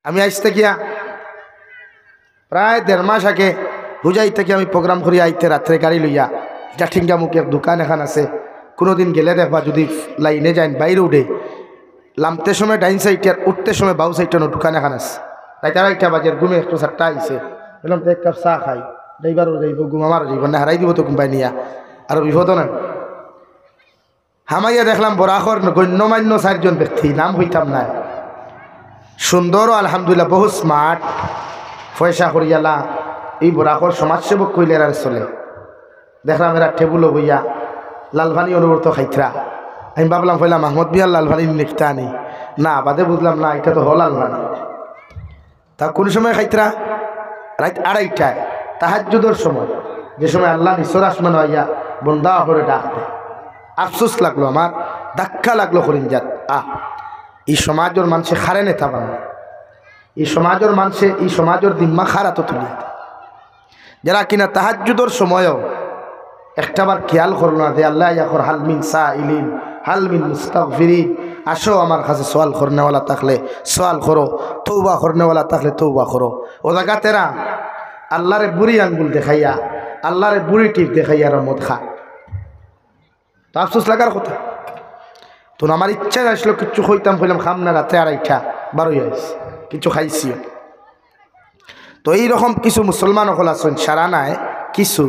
আমি আইসতে গিয়া প্রায় 1.5 মাস আগে হুজাই থেকে আমি প্রোগ্রাম করি আইতে রাত্রে গাড়ি লইয়া জাঠিঙ্গা মুখে দোকান এখন আছে কোনোদিন গেলে দেখবা যদি লাইনে যান বাইরে উঠে লামতে সময় ডাইন সাইডে উঠতে সময় বাউ সাইডে দোকান এখন আছে রাইতে 2:30 বাজে ঘুমে একটু 4টা আইসে বললাম তো 1 কাপ চা খাই ড্রাইভারও যাইব ঘুম আমারও যাইব না হারাই দিব তো কোম্পাই নিয়া আর বিপদ না হামাইয়া দেখলাম বরাখর গণ্যমান্য 4 জন ব্যক্তি নাম হইতাম না সুন্দর আলহামদুলিল্লাহ বহু স্মার্ট পয়সা করিয়ালা এই বরাখর সমাজসেবক কইলে আর চলে দেখলাম এরা টেবুলও বইয়া লালভানি অনুবর্ত খাইতরা আমি ভাবলাম পয়লা মাহমুদ বিহার লালভানি লিখতে আনি না বাদে বুঝলাম না এটা তো হল লালভানি তা কোন সময় খাইতরা রাত 2:30টায় তাহাজ্জুদের সময় যে সময় আল্লাহ নিসর আসমান হইয়া বন্দা করে ডাকতে আফসোস লাগলো আমার ধাক্কা লাগলো করিমজাত এই সমাজের মানুষে খারে নেতা বানা এই সমাজের মানুষে এই সমাজের দিম্মা খারা তো তুলি যারা কিনা তাহাজ্জুদের সময়ও একটাবার খেয়াল করলো না যে আল্লাহ ইয়াকর হালমিন সাইলিন হালমিন মুস্তাগফিরিন আসো আমার কাছে সওয়াল করনেওয়ালা থাকলে সওয়াল করো তওবা করনেওয়ালা থাকলে তওবা করো ও জায়গা তেরা আল্লাহরে বুড়ি আঙ্গুল দেখাইয়া আল্লাহরে বুড়ি টিপ দেখাইয়া আর মদ খা তো আফসোস লাগার কথা তো আমার ইচ্ছা আসলো কিছু হইতাম কইলাম খাম না রাতে 2:30 12 আইস কিছু খাইছি তো এইরকম কিছু মুসলমান হল আছেন সারা নাই কিছু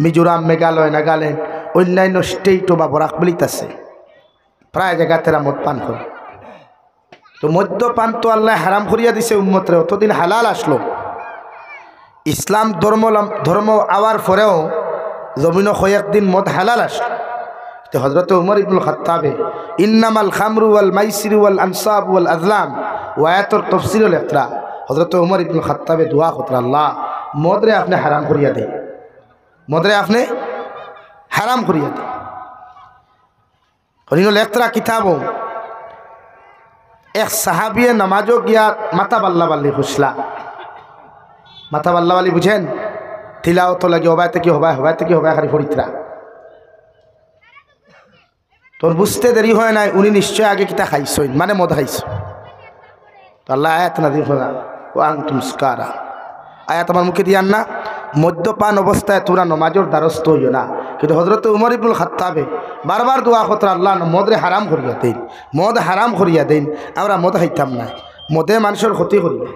মিজোরাম মেঘালয় নাগাল্যান্ড অন্যান্য স্টেটও বা বরাক বলিত আছে প্রায় জায়গা তেরা মদ পান করে তো মদ্যপান তো আল্লাহ হারাম করিয়া দিছে উম্মতরে অতদিন হালাল আসলো ইসলাম ধর্ম আওয়ার পরেও জমিন কয়েকদিন মদ হালাল আসলো তো হযরত উমর ইবনুল খাত্তাবে ইন্নামাল খামরু ওয়াল মাইসিরু ওয়াল আনসাব ওয়াল আজলাম ওয়ায়াতুর তাফসীরুল ইকরা হযরত উমর ইবনুল খাত্তাবে দোয়া করতেন আল্লাহ মদরে আপনি হারাম করিয়া দেন মদরে আপনি হারাম করিয়া দেন হরিনুল ইকরা কিতাবও এক সাহাবিয়ে নামাজও গিয়া মাথা বাল্লা বাল্লি খুশলা মাথা বাল্লা বাল্লি বুঝেন তিলাওয়াত লাগি হবাইতে কি হবাইতে কি হবাই খালি ফরিতরা তোর বুঝতে দেরি হয় নাই উনি নিশ্চয় আগে কিতা খাইছেন মানে মদ খাইছ তো আল্লাহ আয়াত নাযিল করা ও আনতুম সুকারা আয়াত আমার মুখে দিয়ান না মদ্যপান অবস্থায় তোরা নমাজের দ্বারস্থ হইও না কিন্তু হযরত উমর ইবনুল খাত্তাবে বারবার দোয়া করতেন আল্লাহ মদরে হারাম করিয়া দেন মদ হারাম করিয়া দেন আমরা মদ খাইতাম না মদে মানুষের ক্ষতি করিবে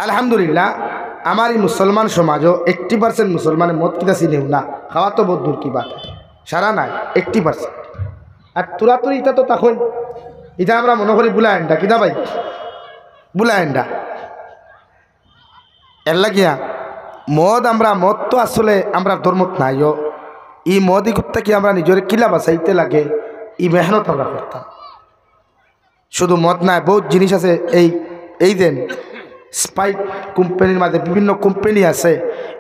আলহামদুলিল্লাহ আমার এই মুসলমান সমাজও 80% মুসলমানে মদ কিতা চিনেও না খাওয়া তো বহুত দূর কিবা সারা নাই 80% আর তোরা তো ইটা তো তখন এটা আমরা মনে করি বুলায়েন্ডা কিনা ভাই বুলায়েন্ডা এর লাগিয়া মদ মদ তো আসলে আমরা ধর্মত নাইও ই মদই করতে কি আমরা নিজের কিলা বাঁচাইতে লাগে ই মেহনত আমরা করতাম শুধু মদ নাই বহুত জিনিস আছে এই দেন স্পাইট কোম্পানির মাঝে বিভিন্ন কোম্পানি আছে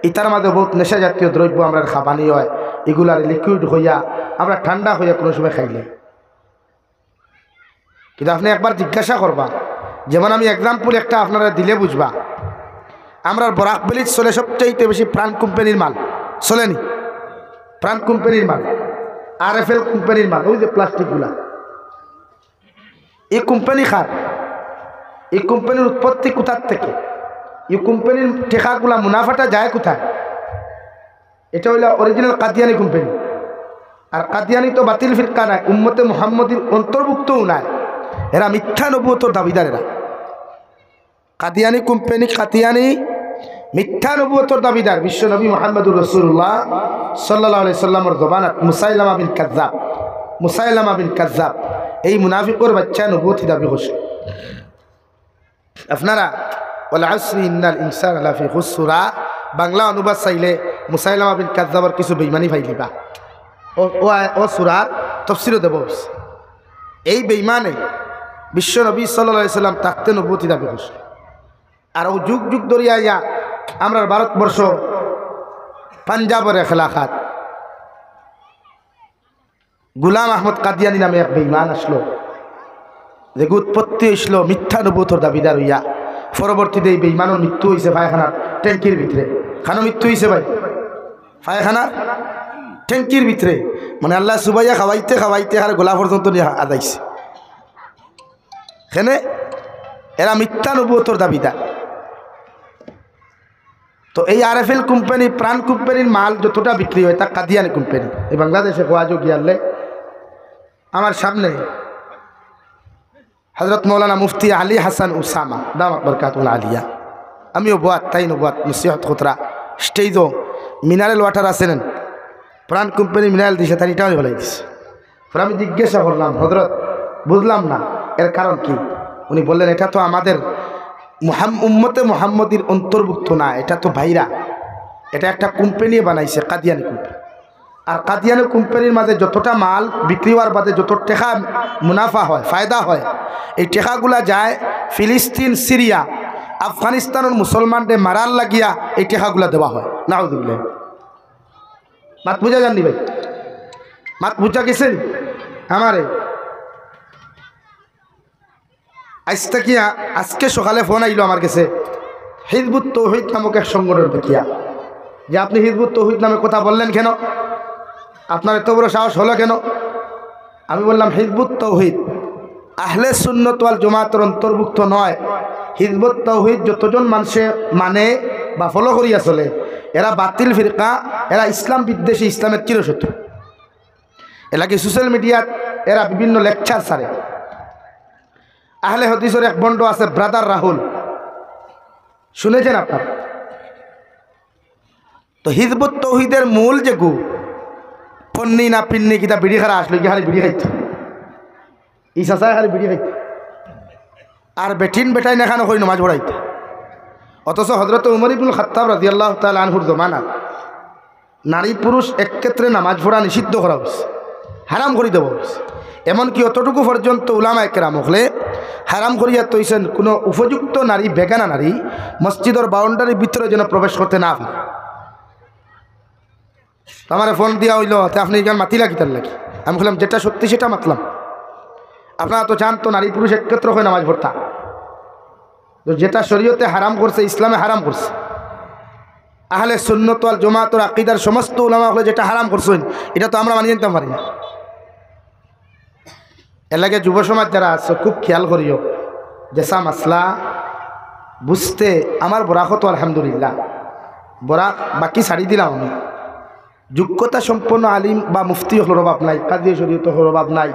ইটার মাঝে বহুত নেশা জাতীয় দ্রব্য আমরা খাবানি হয় এগুলার লিকুইড হইয়া আমরা ঠান্ডা হইয়া কোনো সময় খাইলে কিন্তু আপনি একবার জিজ্ঞাসা করবা যেমন আমি এক্সাম্পল একটা আপনারা দিলে বুঝবা আমরা বরাক বেলিত চলে সবচাইতে বেশি প্রাণ কোম্পানির মাল চলেনি প্রাণ কোম্পানির মাল RFL কোম্পানির মাল ওই যে প্লাস্টিকগুলা এই কোম্পানি খার এই কোম্পানির উৎপত্তি কোথার থেকে এই কোম্পানির টেকাগুলা মুনাফাটা যায় কোথায় এটা হইল অরিজিনাল কাদিয়ানি কোম্পানি আর কাদিয়ানি তো বাতিল ফিরকা নাই উম্মতে মুহাম্মদীর অন্তর্ভুক্তও নাই এরা মিথ্যা নবুয়তের দাবিদার এরা কাদিয়ানি কোম্পানি কাদিয়ানি মিথ্যা নবুয়তের দাবিদার বিশ্ব নবী মুহাম্মদুর রাসূলুল্লাহ সাল্লাল্লাহু আলাইহি সাল্লামের জবানত মুসাইলামা বিন কাযযাব এই মুনাফিকের বাচ্চা নবুয়তি দাবি করছে আপনারা ওয়াল আসরি ইন্নাল ইনসানা লাফি খুসরা বাংলা অনুবাদ চাইলে মুসাইলামা বিন কাযযাবের কিছু বেঈমানি ফাইলিবা ও সূরার তাফসীরও দেব এই বেঈমানে বিশ্ব নবী সাল্লাল্লাহু আলাইহি সাল্লাম তাকতে নবুয়তি দাবি করছে আর ও যুগ যুগ ধরে আইয়া আমরা ভারতবর্ষ পাঞ্জাবের খেলাফত গোলাম আহমদ কাদিয়ানি নামে এক বেঈমান আসলো যে উৎপত্তি হয়েছিল মিথ্যা নবুয়তের দাবিদার হইয়া পরবর্তীতে এই বেঈমানের মৃত্যু হয়েছে পায়খানার ট্যাঙ্কির ভিতরে খানো মৃত্যু হয়েছে ভাই পায়খানার ট্যাঙ্কির ভিতরে মানে আল্লাহ সুবাইয়া খাওয়াইতে খাওয়াইতে আর গোলা পর্যন্ত নিয়ে আদাইছে এখানে এরা মিথ্যা নবুয়তর দাবিদার। তো এই আরএফএল কোম্পানি প্রাণ কোম্পানির মাল যতটা বিক্রি হয় তা কাদিয়ানি কোম্পানি। এই বাংলাদেশে খোয়াজো গিয়ালে আমার সামনে হযরত মৌলানা মুফতি আলী হাসান উসামা দামাত বরকাতুল আলিয়া, আমিও বোয়াত তাই নবাত নসিহত খতরা স্টেজও মিনারেল ওয়াটার আছেন প্রাণ কোম্পানি মিনারেল দিছে, তার এটাও বলাই দিছে। পরে আমি জিজ্ঞাসা করলাম, হযরত বুঝলাম না এর কারণ কি? উনি বললেন এটা তো আমাদের উম্মতে মুহাম্মদীর অন্তর্ভুক্ত না, এটা তো ভাইরা, এটা একটা কোম্পানি বানাইছে কাদিয়ানি কোম্পানি। আর কাদিয়ানি কোম্পানির মাঝে যতটা মাল বিক্রি হওয়ার বাদে যত টাকা মুনাফা হয় ফায়দা হয়, এই টাকাগুলা যায় ফিলিস্তিন, সিরিয়া, আফগানিস্তানের মুসলমানদের মারার লাগিয়া এই টাকাগুলা দেওয়া হয়। নাউযুবিল্লাহ। মাত বুঝা জাননি ভাই? মাত বুঝা গেছেন আমারে? আজকে সকালে ফোন আইলো আমার কাছে হিজবুত তৌহিদ নামক এক সংগঠন দেখিয়া, যে আপনি হিজবুত তৌহিদ নামে কথা বললেন কেন, আপনার এত বড় সাহস হলো কেন? আমি বললাম হিজবুত তৌহিদ আহলে সুন্নাত ওয়াল জামাতের অন্তর্ভুক্ত নয়। হিজবুত তৌহিদ যতজন মানুষে মানে বা ফলো করিয়া চলে এরা বাতিল ফিরকা, এরা ইসলাম বিদ্বেষী, ইসলামের চিরশত্রু। এলাকি সোশ্যাল মিডিয়াত এরা বিভিন্ন লেকচার ছাড়ে। আহলে হাদিসের এক বন্ড আছে ব্রাদার রাহুল, শুনেছেন আপনার? তো হিজবুত তৌহিদের মূল যে গু পন্নি না পিন্নি কিতা বিড়ি খারা আসলো কি খালি বিড়ি খাইত, ইসাসায় খালি বিড়ি খাইত, আর বেটিন বেটাই না খানো কই নমাজ পড়াইত। অথচ হযরত উমর ইবনুল খাত্তাব রাদিয়াল্লাহু তাআলা আনহুর জমানা নারী পুরুষ এক ক্ষেত্রে নামাজ পড়া নিষিদ্ধ করা হয়েছে, হারাম করে দেওয়া হয়েছে। এমনকি অতটুকু পর্যন্ত উলামায়ে কেরাম হলে হারাম করিয়া তৈছেন কোনো উপযুক্ত নারী, বেগানা নারী মসজিদের বাউন্ডারির ভিতরে যেন প্রবেশ করতে না পারে। আমার ফোন দিয়া হইল, আপনি এখানে মাতিলা কিতার লাগি? আমি বললাম যেটা সত্যি সেটা মাতলাম। আপনারা তো জানতো নারী পুরুষ একত্র হয়ে নামাজ পড়তা, তো যেটা শরীয়তে হারাম করছে ইসলামে হারাম করছে। আহলে সুন্নাত ওয়াল জামাতের আকীদার সমস্ত উলামা হলে যেটা হারাম করছেন এটা তো আমরা মানি নিতে পারি না। এর লাগে যুব সমাজ যারা আছে খুব খেয়াল করিও, যেসা মাসলা বুঝতে আমার বরাকত আলহামদুলিল্লাহ, বরাক বাকি ছাড়ি দিলাম আমি। যোগ্যতা সম্পন্ন আলিম বা মুফতি হলোর অভাব নাই, কাজী শরীয়ত হলোর অভাব নাই।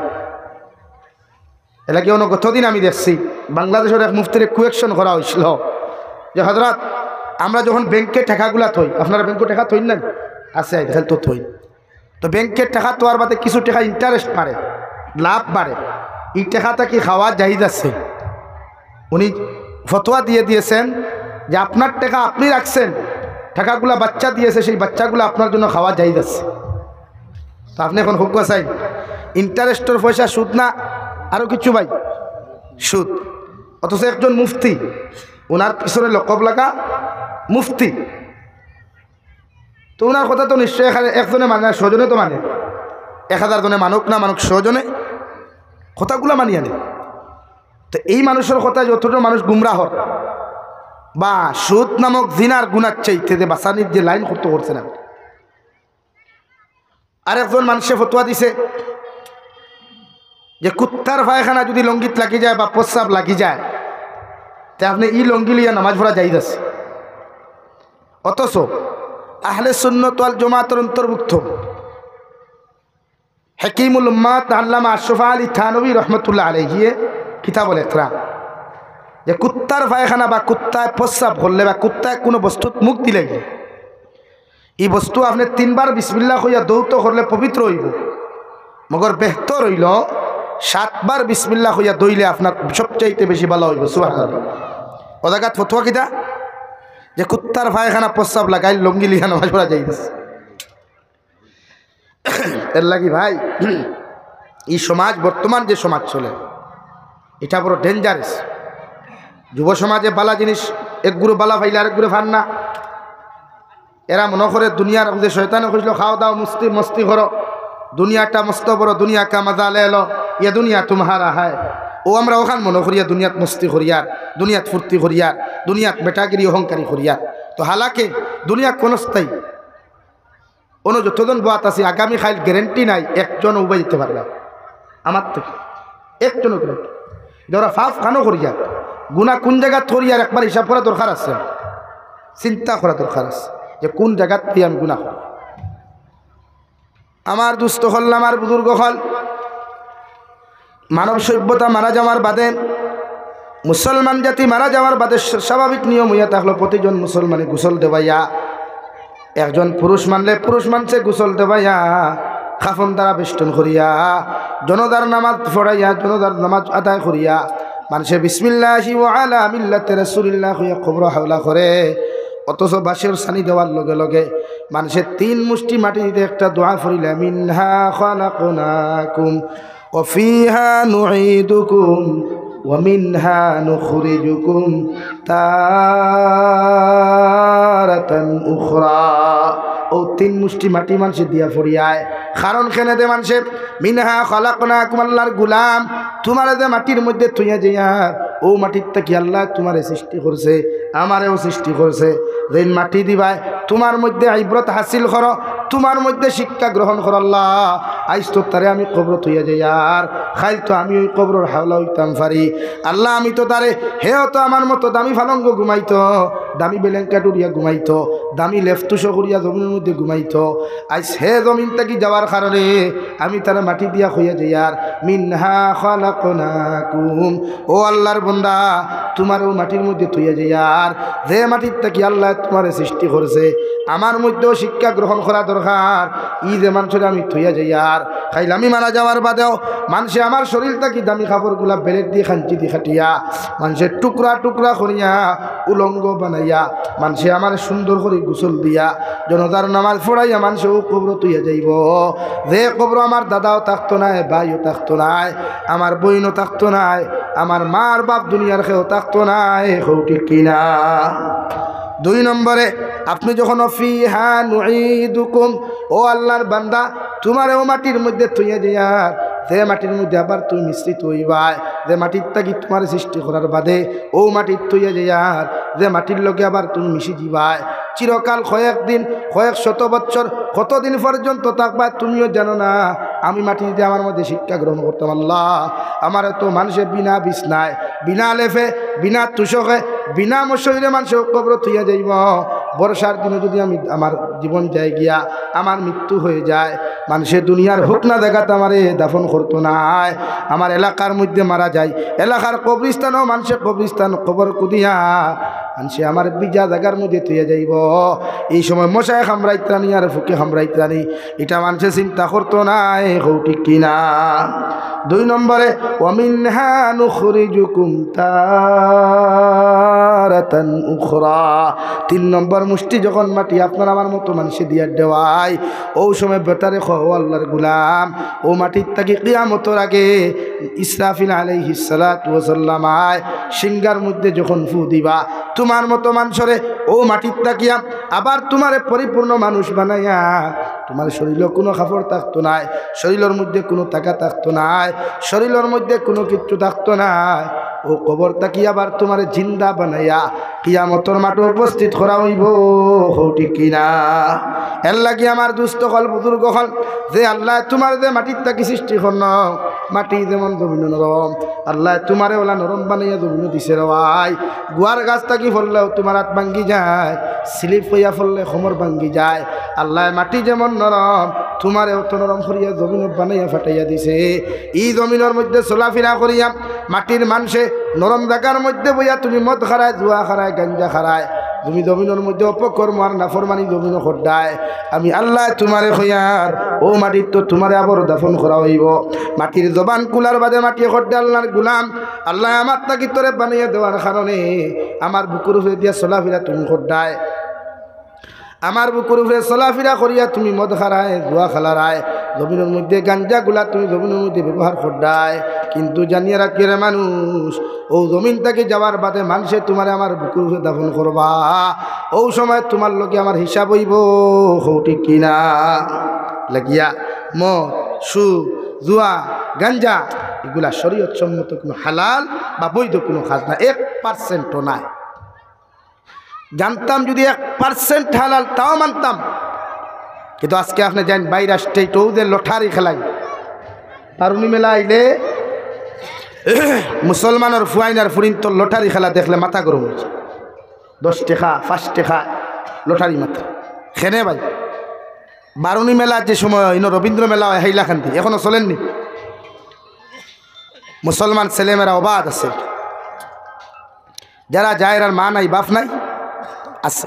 এলাকি অন্য গতদিন আমি দেখছি বাংলাদেশের এক মুফতির কুয়েকশন করা হয়েছিল যে হযরত আমরা যখন ব্যাংকের টাকাগুলা থই, আপনারা ব্যাংকের টাকা থইন না? আছে দেখেন তো থই। তো ব্যাংকের টাকা তোয়ার বাদে কিছু টাকা ইন্টারেস্ট বাড়ে, লাভ বাড়ে, এই টাকাটা কি খাওয়া জায়েজ আছে? উনি ফতোয়া দিয়ে দিয়েছেন যে আপনার টাকা আপনি রাখছেন, টাকাগুলা বাচ্চা দিয়েছে, সেই বাচ্চাগুলো আপনার জন্য খাওয়া জায়েজ আছে। তো আপনি এখন হুক চাই ইন্টারেস্টের পয়সা সুদ না আরও কিছু ভাই সুদ। অথচ একজন মুফতি, ওনার পিছনে লকব লাগা মুফতি, তো ওনার কথা তো নিশ্চয়ই এখানে একজনে মানে, ছজনে তো মানে, 1000 জনে মানুক না মানুক, 100 জনে কথাগুলো মানি আনে। তো এই মানুষের কথা যতটা মানুষ গুমরাহ বা সুদ নামক জিনার গুনার চাইতে যে বাসানির যে লাইন করতে করছে না। আর একজন মানুষে ফতোয়া দিছে যে কুত্তার পায়খানা যদি লঙ্গিত লাগি যায় বা প্রস্রাব লাগি যায় তে আপনি ই লঙ্গি লিয়া নামাজ পড়া জায়েজ আছে। অথচ আহলে সুন্নাত ওয়াল জামাতের অন্তর্ভুক্ত হাকিমুল উম্মাত আল্লামা আশরাফ আলী থানভী রহমতুল্লাহ আলাইহি কিতাবুল ইকরাম, যে কুত্তার পায়খানা বা কুত্তায় প্রস্রাব করলে বা কুত্তায় কোনো বস্তুত মুখ দিলে এই বস্তু আপনি 3 বার বিসমিল্লাহ কইয়া দৌত করলে পবিত্র হইব, মগর বেহতর হইল 7 বার বিসমিল্লাহ কইয়া দইলে আপনার সবচাইতে বেশি ভালো হইব। সুবহানাল্লাহ। ওদাগাত ফতোয়া কিতা যে কুত্তার পায়খানা প্রস্রাব লাগাই লঙ্গি লিয়া নামাজ পড়া যাইতেছে। এর লাগি ভাই এই সমাজ, বর্তমান যে সমাজ চলে এটা বড় ডেঞ্জারাস। যুব সমাজে বালা জিনিস এক গুরু বালা ফাইলে আরেক গুরু ফান না। এরা মনে করে দুনিয়ার যে শয়তানে খুঁজলো খাও দাও মস্তি করো, দুনিয়াটা মস্ত বড়, দুনিয়া কা মজা লে লো, ইয়ে দুনিয়া তোমারা হায়। ও আমরা ওখান মনে করিয়া দুনিয়াত মস্তি করিয়ার, দুনিয়াত ফুর্তি করিয়ার, দুনিয়াত বেটাগিরি অহংকারী করিয়ার। তো হালাকে দুনিয়া কোনস্থায়ী অন্য যতজন বাত আছে আগামী খাইল গ্যারেন্টি নাই একজন উবাই দিতে পারবে আমার থেকে, একজনও গ্যারেন্টি। যারা ফাফ খানো করিয়া গুনাহ কোন জায়গা করি আর একবার হিসাব করা দরকার আছে, চিন্তা করা দরকার আছে যে কোন জায়গাত দিয়ে আমি গুনাহ করি। আমার দুস্থ হল, আমার বুজুর্গ হল, মানব সভ্যতা মারা যাওয়ার বাদে, মুসলমান জাতি মারা যাওয়ার বাদে স্বাভাবিক নিয়ম হইয়া থাকলো প্রতিজন মুসলমানে গোসল দেবাইয়া, একজন পুরুষ মানলে পুরুষ মানছে গোসল দেবাইয়া, খাফন দ্বারা বেষ্টন করিয়া, জনদার নামাজ পড়াইয়া, জনদার নামাজ আদায় করিয়া, মানুষে বিসমিল্লাহি ওয়া আলা মিল্লাতি রাসূলিল্লাহ হইয়া কবর হাওলা করে। অথচ বাঁশের সানি দেওয়ার লগে লগে মানুষের 3 মুষ্টি মাটি দিতে একটা দোয়া পড়িলা, মিনহা খালাকনাকুম ওয়া ফিহা নুঈদুকুম ওয়া মিনহা নুখরিজুকুম তারাতান উখরা। ও 3 মুষ্টি মাটি মানুষে দিয়া ফরিয়ায়, কারণ কেনে দে মানুষে মিনহা খালাকনাকুম, আল্লাহর গুলাম তোমারে দে মাটির মধ্যে থুইয়া যাইয়ার, ও মাটির থেকে আল্লাহ তোমারে সৃষ্টি করছে, আমারেও সৃষ্টি করছে। যেন মাটি দিবাই তোমার মধ্যে ইবরত হাসিল করো, তোমার মধ্যে শিক্ষা গ্রহণ করো। আল্লাহ আইস তো তারে আমি কবর থইয়া যাই, আর খাইল তো আমি ওই কবরের হাওলা হইতাম পারি। আল্লাহ আমি তো তারে, হেও তো আমার মতো দামি ফালঙ্গ ঘুমাইতো, দামি বেলেঙ্কাট উড়িয়া ঘুমাইতো, দামি লেফটুস করিয়া জমিনের মধ্যে ঘুমাইতো। আইস হে জমিন থেকে যাওয়ার কারণে আমি তারা মাটি দিয়া হইয়া যাই, আর মিনহা খালাকনাকুম, ও আল্লাহর বান্দা তোমারও মাটির মধ্যে থইয়া যাই, আর যে মাটির থেকে আল্লাহ তোমারে সৃষ্টি করছে আমার মধ্যেও শিক্ষা গ্রহণ করা দরকার। ই যে মানুষের আমি থইয়া যাই, আর খাইলে আমি মারা যাওয়ার বাদেও মানুষে আমার শরীর থেকে দামি কাপড়গুলা বেলেট দিয়ে খাঞ্চি দিয়ে খাটিয়া, মানুষের টুকরা টুকরা করিয়া উলঙ্গ বানাইয়া, মানুষে আমার সুন্দর করে গোসল দিয়া, জনতার নামাজ পড়াইয়া মানুষেও কবর তুইয়া যাইব। যে কবর আমার দাদাও থাকতো নাই, ভাইও থাকতো নাই, আমার বইনও থাকতো নাই, আমার মার বাপ দুনিয়ার কেউ থাকতো নাই, ঠিক কিনা? 2 নম্বরে আপনি যখন ফিহা নুঈদুকুম, ও আল্লাহর বান্দা তোমারও মাটির মধ্যে থইয়া যাইয়ার, যে মাটির মধ্যে আবার তুমি মিশ্রিত হইবাই, যে মাটির তাকি তোমার সৃষ্টি করার বাদে ও মাটির থইয়া যাইয়ার, যে মাটির লগে আবার তুমি মিশি যাবাই, চিরকাল কয়েকদিন, কয়েক শত বছর, কতদিন পর্যন্ত থাকবা তুমিও জানো না। আমি মাটি দিয়ে আমার মধ্যে শিক্ষা গ্রহণ করতাম। আল্লাহ আমার তো মানুষের বিনা বিছনায়, বিনা লেফে, বিনা তুষকে, বিনা মশাইরে মানুষের কবর থইয়া যাইব। বর্ষার দিনে যদি আমি আমার জীবন যায় গিয়া আমার মৃত্যু হয়ে যায়, মানুষের দুনিয়ার হোক না দেখাতে আমারে দাফন করতো নাই। আমার এলাকার মধ্যে মারা যায়, এলাকার কবরস্থানও মানুষের কবরস্থান কবর কুদিয়া মানুষে আমার বিজা জায়গার মধ্যে থইয়া যাইব। এই সময় মশায় খামরাইত্রানি আর ফুকে খামরাইত্রানি, এটা মানুষে চিন্তা করতো নাই, ঠিক কিনা? 2 নম্বরে ওয়ামিনহা নুখরিজুকুম তারাতান উখরা। 3 নম্বর মুষ্টি যখন মাটি আপনার আমার মতো মানুষে দিয়া দেওয়াই, ও সময় বেটারে খো আল্লাহর গুলাম, ও মাটির তাকে কিয়ামতের আগে ইসরাফিল আলাইহিস সালাতু ওয়াস সালাম সিংহার মধ্যে যখন ফু দিবা, তোমার মতো মানুষরে ও মাটির তাকিয়া আবার তোমারে পরিপূর্ণ মানুষ বানাইয়া, তোমার শরীরে কোনো কাপড় থাকতো নাই, শরীরের মধ্যে কোনো টাকা থাকতো নাই, শরীরের মধ্যে কোনো কিচ্ছু থাকতো নাই, ও কবর তাকি আবার তোমার জিন্দা বানাইয়া কিয়ামতের মাঠে উপস্থিত করা হইব, ঠিক কিনা? এর লাগি আমার দুস্থ হল, বুজুর্গ হল, যে আল্লাহ তোমার যে মাটির তাকি সৃষ্টি করন, মাটি যেমন জমিন নরম, আল্লাহ তোমারে ওলা নরম বানাইয়া জমিন দিছে রওয়াই। গুয়ার গাছ থাকি ফললেও তোমার হাত ভাঙ্গি যায়, স্লিপ হইয়া ফললে খমর ভাঙ্গি যায়। আল্লাহ মাটি যেমন নরম তোমারেও তো নরম করিয়া জমিন বানাইয়া ফাটাইয়া দিছে। এই জমিনের মধ্যে চলাফেরা করিয়া মাটির মানুষে নরম জায়গার মধ্যে বইয়া তুমি মদ খারায়, জুয়া খারায়, গাঞ্জা খারায়, তুমি জমিনের মধ্যে অপকর্ম আর নাফরমানি জমিন খড্ডায়। আমি আল্লাহ তোমারে হইয়ার ও মাটির তো তোমারে আবার দাফন করা হইব। মাটির জবান কুলার বাদে মাটি খড্ডা আল্লাহর গুলাম, আল্লাহ আমার তাকি তোরে বানিয়ে দেওয়ার কারণে আমার বুকুর উপরে দিয়া চলাফেরা তুমি খড্ডায়, আমার বুকুর উপরে চলাফেরা করিয়া তুমি মদ খারায়, জুয়া খালারায়, জমিনের মধ্যে গাঞ্জাগুলা তুমি জমিনের মধ্যে ব্যবহার করডায়। কিন্তু জানিয়ে রাখি রে মানুষ, ও জমিন থেকে যাওয়ার বাদে মানুষে তোমার আমার বুকুর উপরে দাফন করবা, ও সময় তোমার লোকে আমার হিসাব হইব, ঠিক কিনা? লাগিয়া মদ, সুদ, জুয়া, গাঞ্জা এগুলা শরীয়ত সম্মত কোনো হালাল বা বৈধ কোনো কাজ না, 1% নাই। জানতাম যদি 1% হালাল তাও মানতাম, কিন্তু আজকে আপনি জানেন বাইরে স্টেটও যে লটারি খেলাই, তারুণী মেলা আইলে মুসলমানের ফুয়াইনার ফুরিন তো লটারি খেলা দেখলে মাথা গরম হয়েছে 10 টাকা 5 টাকা লটারি মাথা খেনে ভাই বারুণী মেলা যে সময় রবীন্দ্র মেলা হয় হাইলাকান্দি এখনো চলেননি মুসলমান ছেলেমেয়েরা অবাধ আছে যারা যায় এরার মা নাই বাপ নাই আছে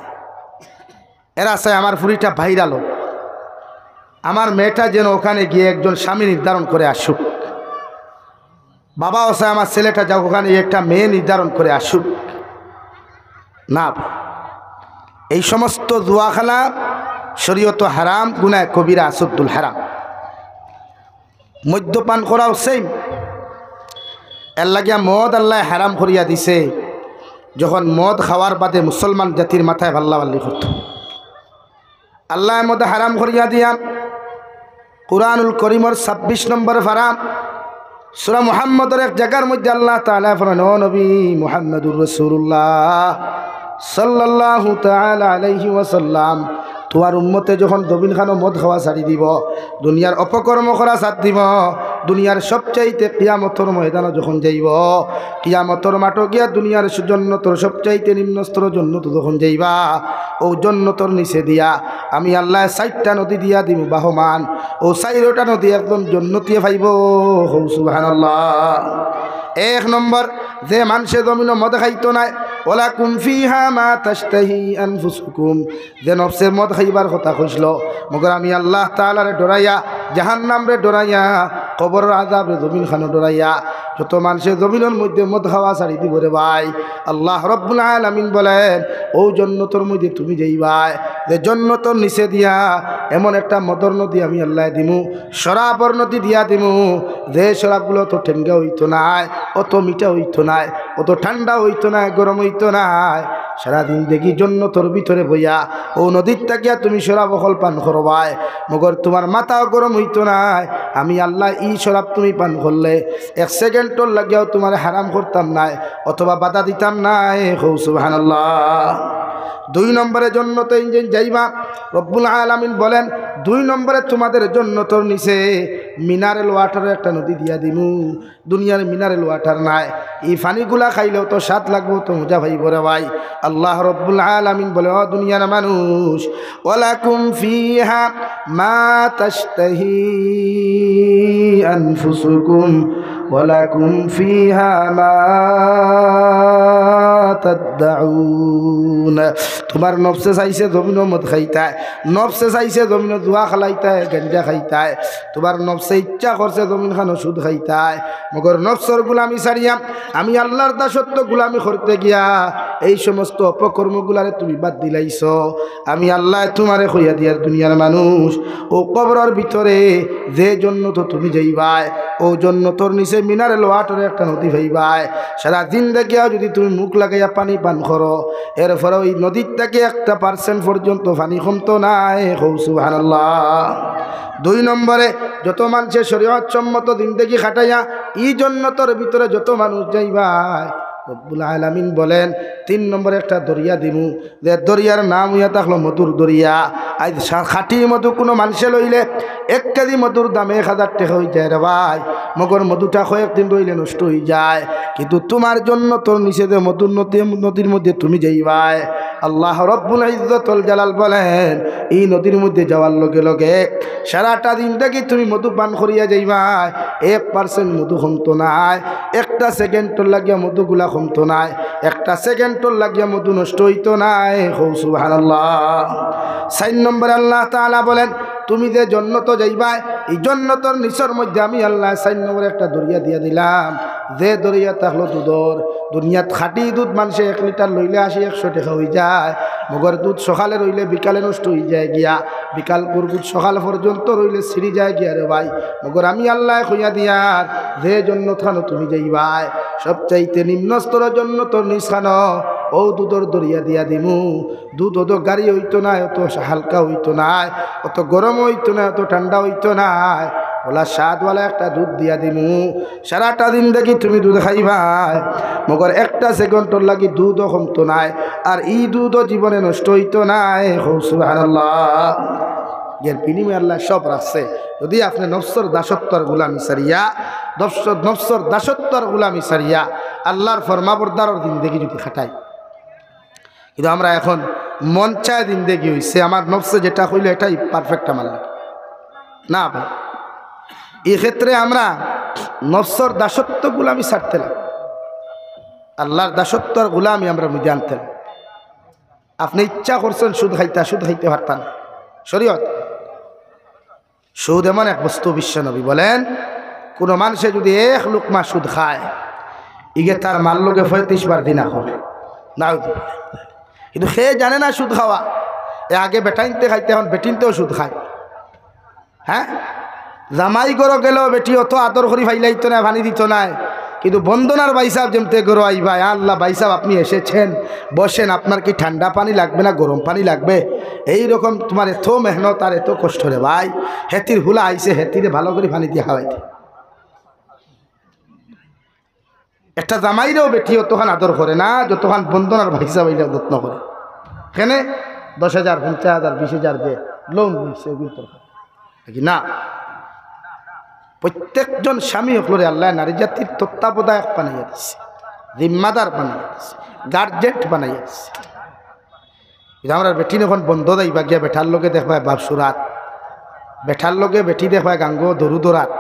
এরা আছে আমার ফুরিটা ভাইরাল আমার মেয়েটা যেন ওখানে গিয়ে একজন স্বামী নির্ধারণ করে আসুক বাবা আছে আমার ছেলেটা যা ওখানে একটা মেয়ে নির্ধারণ করে আসুক না এই সমস্ত জুয়া খেলা শরীয়ত হারাম গুনাহ কবিরা আসুদ্দুল হারাম মদ্যপান করাও সেম এর লাগিয়া মদ আল্লাহ হারাম করিয়া দিছে যখন মদ খাওয়ার বাদে মুসলমান জাতির মাথায় ভাল্লা ভাল্লি করত আল্লাহ মদ হারাম করিয়া দিয়া কুরআনুল করিমর 26 নম্বর ফারাম সূরা মুহাম্মদের এক জায়গার মধ্যে আল্লাহ তাআলা ফরমান ও নবী মুহাম্মদুর রাসূলুল্লাহ সাল্লাল্লাহু তাআলা আলাইহি ওয়াসাল্লাম তোমার উম্মতে যখন দবিন খানো মদ খাওয়া ছাড়ি দিব দুনিয়ার অপকর্ম করা ছাড় দিব দুনিয়ার সবচাইতে কিয়ামতের ময়দানে যখন যাইব কিয়ামতের মাঠে গিয়া দুনিয়ার জন্নতর সবচাইতে নিম্নস্তর জন্নত যখন যাইবা ও জন্নতর নিচে দিয়া আমি আল্লাহ 4টা নদী দিয়া দিব বাহমান ও 4টা নদী একদম জন্নতিয়ে পাইব সুবহানাল্লাহ 1 নম্বর যে মানুষে জমিন মদ খাইতো নাই ওয়ালাকুম ফিহা মা তাশতাহি আনফুসুকুম যে নফসের মদ খাইবার কথা কইছিল মগর আমি আল্লাহ তাআলারে ডরাইয়া জাহান্নামরে ডরাইয়া কবরের আযাবরে জমিন খানো ডরাইয়া যত মানুষের জমিনের মধ্যে মদ খাওয়া ছাড়ি দিব রে ভাই আল্লাহ রব্বুল আলামিন বলেন ও জন্নতর মধ্যে তুমি যাইবাই যে জন্নতর নিচে দিয়া এমন একটা মদর নদী আমি আল্লাহ দিমু শরাবর নদী দিয়া দিমু যে শরাবগুলো তো ঠেঙ্গা হইতো নাই অত মিঠা হইতো নাই অত ঠান্ডা হইতো না গরম হইতো না সারাদিন দেখি জন্নতর ভিতরে বইয়া ও নদীর তাকিয়া তুমি শরাব অকল পান করবাই মগর তোমার মাথাও গরম হইতো না আমি আল্লাহ এই শরাব তুমি পান করলে 1 সেকেন্ডর লাগিয়াও তোমার হারাম করতাম নাই অথবা বাধা দিতাম নাই সুবহানাল্লাহ 2 নম্বরে জন্নতে ইঞ্জিন যাইবা রব্বুল আলামিন বলেন 2 নম্বরে তোমাদের জন্নতর নিচে মিনারেল ওয়াটারের একটা নদী দিয়া দিমু দুনিয়ার মিনারেল ওয়াটার নাই এই পানিগুলা খাইলেও তো স্বাদ লাগবো তো মজা ভাইব রে ভাই আল্লাহ রব্বুল আলামিন বলে ও দুনিয়ার মানুষ ওয়ালাকুম ফিহা মা তাশতাহি আনফুসুকুম ওয়ালাকুম ফিহা মা তাদউন তোমার নফসে চাইছে জমিন মদ খাইতায় নফসে চাইছে জমিন জুয়া খালাইতায় গাঞ্জা খাইতায় তোমার নফসে ইচ্ছা করছে জমিন খানো সুদ খাইতায় মগর নফসর গুলামি ছাড়িয়া আমি আল্লাহর দাসত্ব গুলামি করতে গিয়া এই সমস্ত অপকর্মগুলারে তুমি বাদ দিলাইছ আমি আল্লাহ তোমারে কইয়া দিয়ার দুনিয়ার মানুষ ও কবরের ভিতরে যে জন্নত তুমি যাইবাই ও জন্নতর নিচে মিনারেল ওয়াটারে একটা নদী ভাইবাই সারা দিন দেখিয়া যদি তুমি মুখ লাগাইয়া পানি পান করো এরপরে ওই নদীর থেকে 1% পর্যন্ত পানি কমতো নাই সুবহানাল্লাহ 2 নম্বরে যত মানুষের শরীয়ত সম্মত জিন্দেগি খাটাইয়া এই জন্নতর ভিতরে যত মানুষ যাইবাই রব্বুল আলামিন বলেন 3 নম্বরে একটা দরিয়া দিমু যে দরিয়ার নাম হইয়া থাকলো মধুর দরিয়া আজ খাঁটি মধু কোনো মানুষে লইলে 1 কেজি মধুর দাম 1000 টাকা হয়ে যায় রে ভাই মগর মধুটা কয়েকদিন রইলে নষ্ট হয়ে যায় কিন্তু তোমার জন্য তোর নিচে যে মধুর নদীর মধ্যে তুমি যাইবাই আল্লাহ রব্বুল ইজ্জতুল জালাল বলেন এই নদীর মধ্যে যাওয়ার লগে লগে সারাটা দিন থেকে তুমি মধু পান করিয়া যাইবাই 1% মধু কমতো নাই 1 সেকেন্ডর লাগিয়া মধুগুলা কমতো নাই 1 সেকেন্ডর লাগিয়া মধু নষ্ট হইতো নাই সুবহানাল্লাহ 4 নম্বরে আল্লাহ তাআলা বলেন তুমি যে জন্নত যাইবাই এই জন্নতর নিচের মধ্যে আমি আল্লাহ 4 নম্বরে একটা দরিয়া দিয়া দিলাম যে দরিয়া থাকলো দুধর দুনিয়াত খাঁটি দুধ মানুষে 1 লিটার লইলে 80-100 টাকা হয়ে যায় মগর দুধ সকালে রইলে বিকালে নষ্ট হয়ে যায় গিয়া বিকাল দুধ সকাল পর্যন্ত রইলে ছিঁড়ি যায় গিয়া রে ভাই মগর আমি আল্লাহ কইয়া দিয়ার যে জন্নত খানো তুমি যাইবাই সবচাইতে নিম্ন স্তরের জন্নতর নিচ খানো ও দুধর দরিয়া দিয়া দিমু দুধ অত গাড়ি হইতো না অত হালকা হইতো না অত গরম হইতো না অত ঠান্ডা হইতো না ওলা স্বাদওয়ালা একটা দুধ দিয়া দিমু সারাটা দিন দেখি তুমি দুধ খাইবাই মগর 1 সেকেন্ডর লাগি দুধও কমতো নাই আর এই দুধও জীবনে নষ্ট হইতো নাই সুবহানাল্লাহ এর বিনিময়ে আল্লাহ সব রাখছে। যদি আপনি নফসর দাসত্বর গুলামি সারিয়া নফসর দাসত্বর গুলামি সারিয়া আল্লাহর ফরমাবরদারর জিন্দেগি যদি খাটাই। কিন্তু আমরা এখন মন চায় জিন্দেগি হইছে, আমার নফসে যেটা হইল এটাই পারফেক্ট আমার লাগে না ভাই। এই ক্ষেত্রে আমরা নফসর দাসত্ব গুলামি ছাড়তে লাগে, আল্লাহর দাসত্বর গুলামি আমরা মধ্যে আনতে লাগে। আপনি ইচ্ছা করছেন সুদ খাইতে পারতেন। শরীয়ত সুদ এমন এক বস্তু, বিশ্বনবী বলেন কোনো মানুষে যদি 1 লুকমা সুদ খায় ইগে তার মাল লোকে 35 বার দিনা হবে না। কিন্তু সে জানে না সুদ খাওয়া। এ আগে বেটাইনতে খাইতে, এখন বেটিনতেও সুদ খায়। হ্যাঁ, জামাই গরো গেল বেটি অত আদর করি ফাইলাইতো না, ভানি দিত না। কিন্তু বন্দনার বাইসাব যেমতে গরো আইবা, আল্লাহ বাইসাব আপনি এসেছেন, বসেন, আপনার কি ঠান্ডা পানি লাগবে না গরম পানি লাগবে? এই রকম তোমার এত মেহনত আর এত কষ্ট রে ভাই। হেতির হুলা আইসে, হেতিরে ভালো করে পানি দিয়ে খাওয়াইতে। একটা জামাইরেও বেটি অতখান আদর করে না যতখান বন্দনার ভাইসাব আইলে যত্ন করে। কেনে 10,000 50,000 20,000 দিয়ে লোন দিচ্ছে না। প্রত্যেকজন স্বামী হকলরে আল্লাহ নারী জাতির তত্ত্বাবধায়ক বানাইয়া দিচ্ছে, জিম্মাদার বানাইয়া দিচ্ছে, গার্জেন্ট বানাইয়া দিচ্ছে। আমরা বেটি যখন বন্ধ যাইবা গিয়া বেঠার লোকে দেখবা বাপসুরাত, বেঠার লোকে বেটি দেখবা গাঙ্গো দরুদরাত,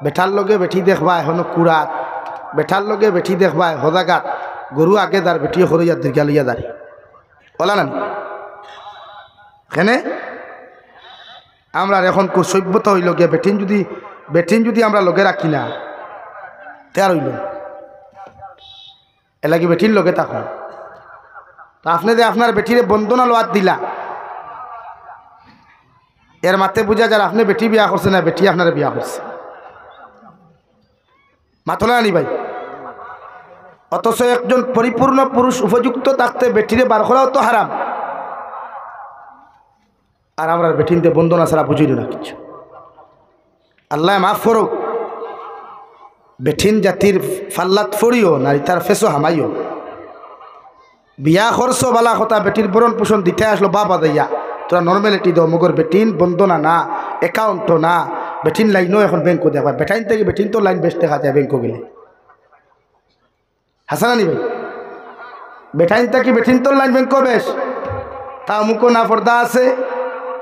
বেঠার লোকে বেটি দেখবা এখনো কুড়াত, বেঠার লোকে বেটি দেখবা হজাগাত, গরু আগে দার বেটি হরিয়া দীর্ঘা লইয়া দাঁড়ি বলা না। এখানে আমরা এখন সভ্যতা হইল গিয়া বেটিন যদি আমরা লগে রাখি না তেয়ার হইল এলাকি বেটির লগে থাকুন। তা আপনি যে আপনার বেটিরে বন্দনা লোয়াত দিলা, এর মাতে বুঝা যার আপনি বেটি বিয়া করছে না বেটি আপনার বিয়া করছে, মাতলা আনি ভাই। অথচ একজন পরিপূর্ণ পুরুষ উপযুক্ত থাকতে বেটিরে বার করাও তো হারাম। আর আমরা বেটিনতে বন্দনা ছাড়া বুঝিল না কিছু। আল্লাহ মাফ করুক, বেঠিন জাতির ফাল্লাত ফড়িও নারী তার ফেসো হামাইও। বিয়া খরচ বালা কথা, বেটির বরণ পোষণ দিতে আসলো বাবা দাইয়া তোরা নর্মালিটি দাও, মগর বেটিন বন্দনা না, অ্যাকাউন্টও না, বেটিন লাইনও এখন ব্যাংকও দেখা। বেটাইন থেকে বেটিন তো লাইন বেশ দেখা যায় ব্যাংকও গেলে। হাসানানি ভাই, বেটাইন থেকে বেটিন তোর লাইন ব্যাংকও বেশ, তা মুখও না পর্দা আছে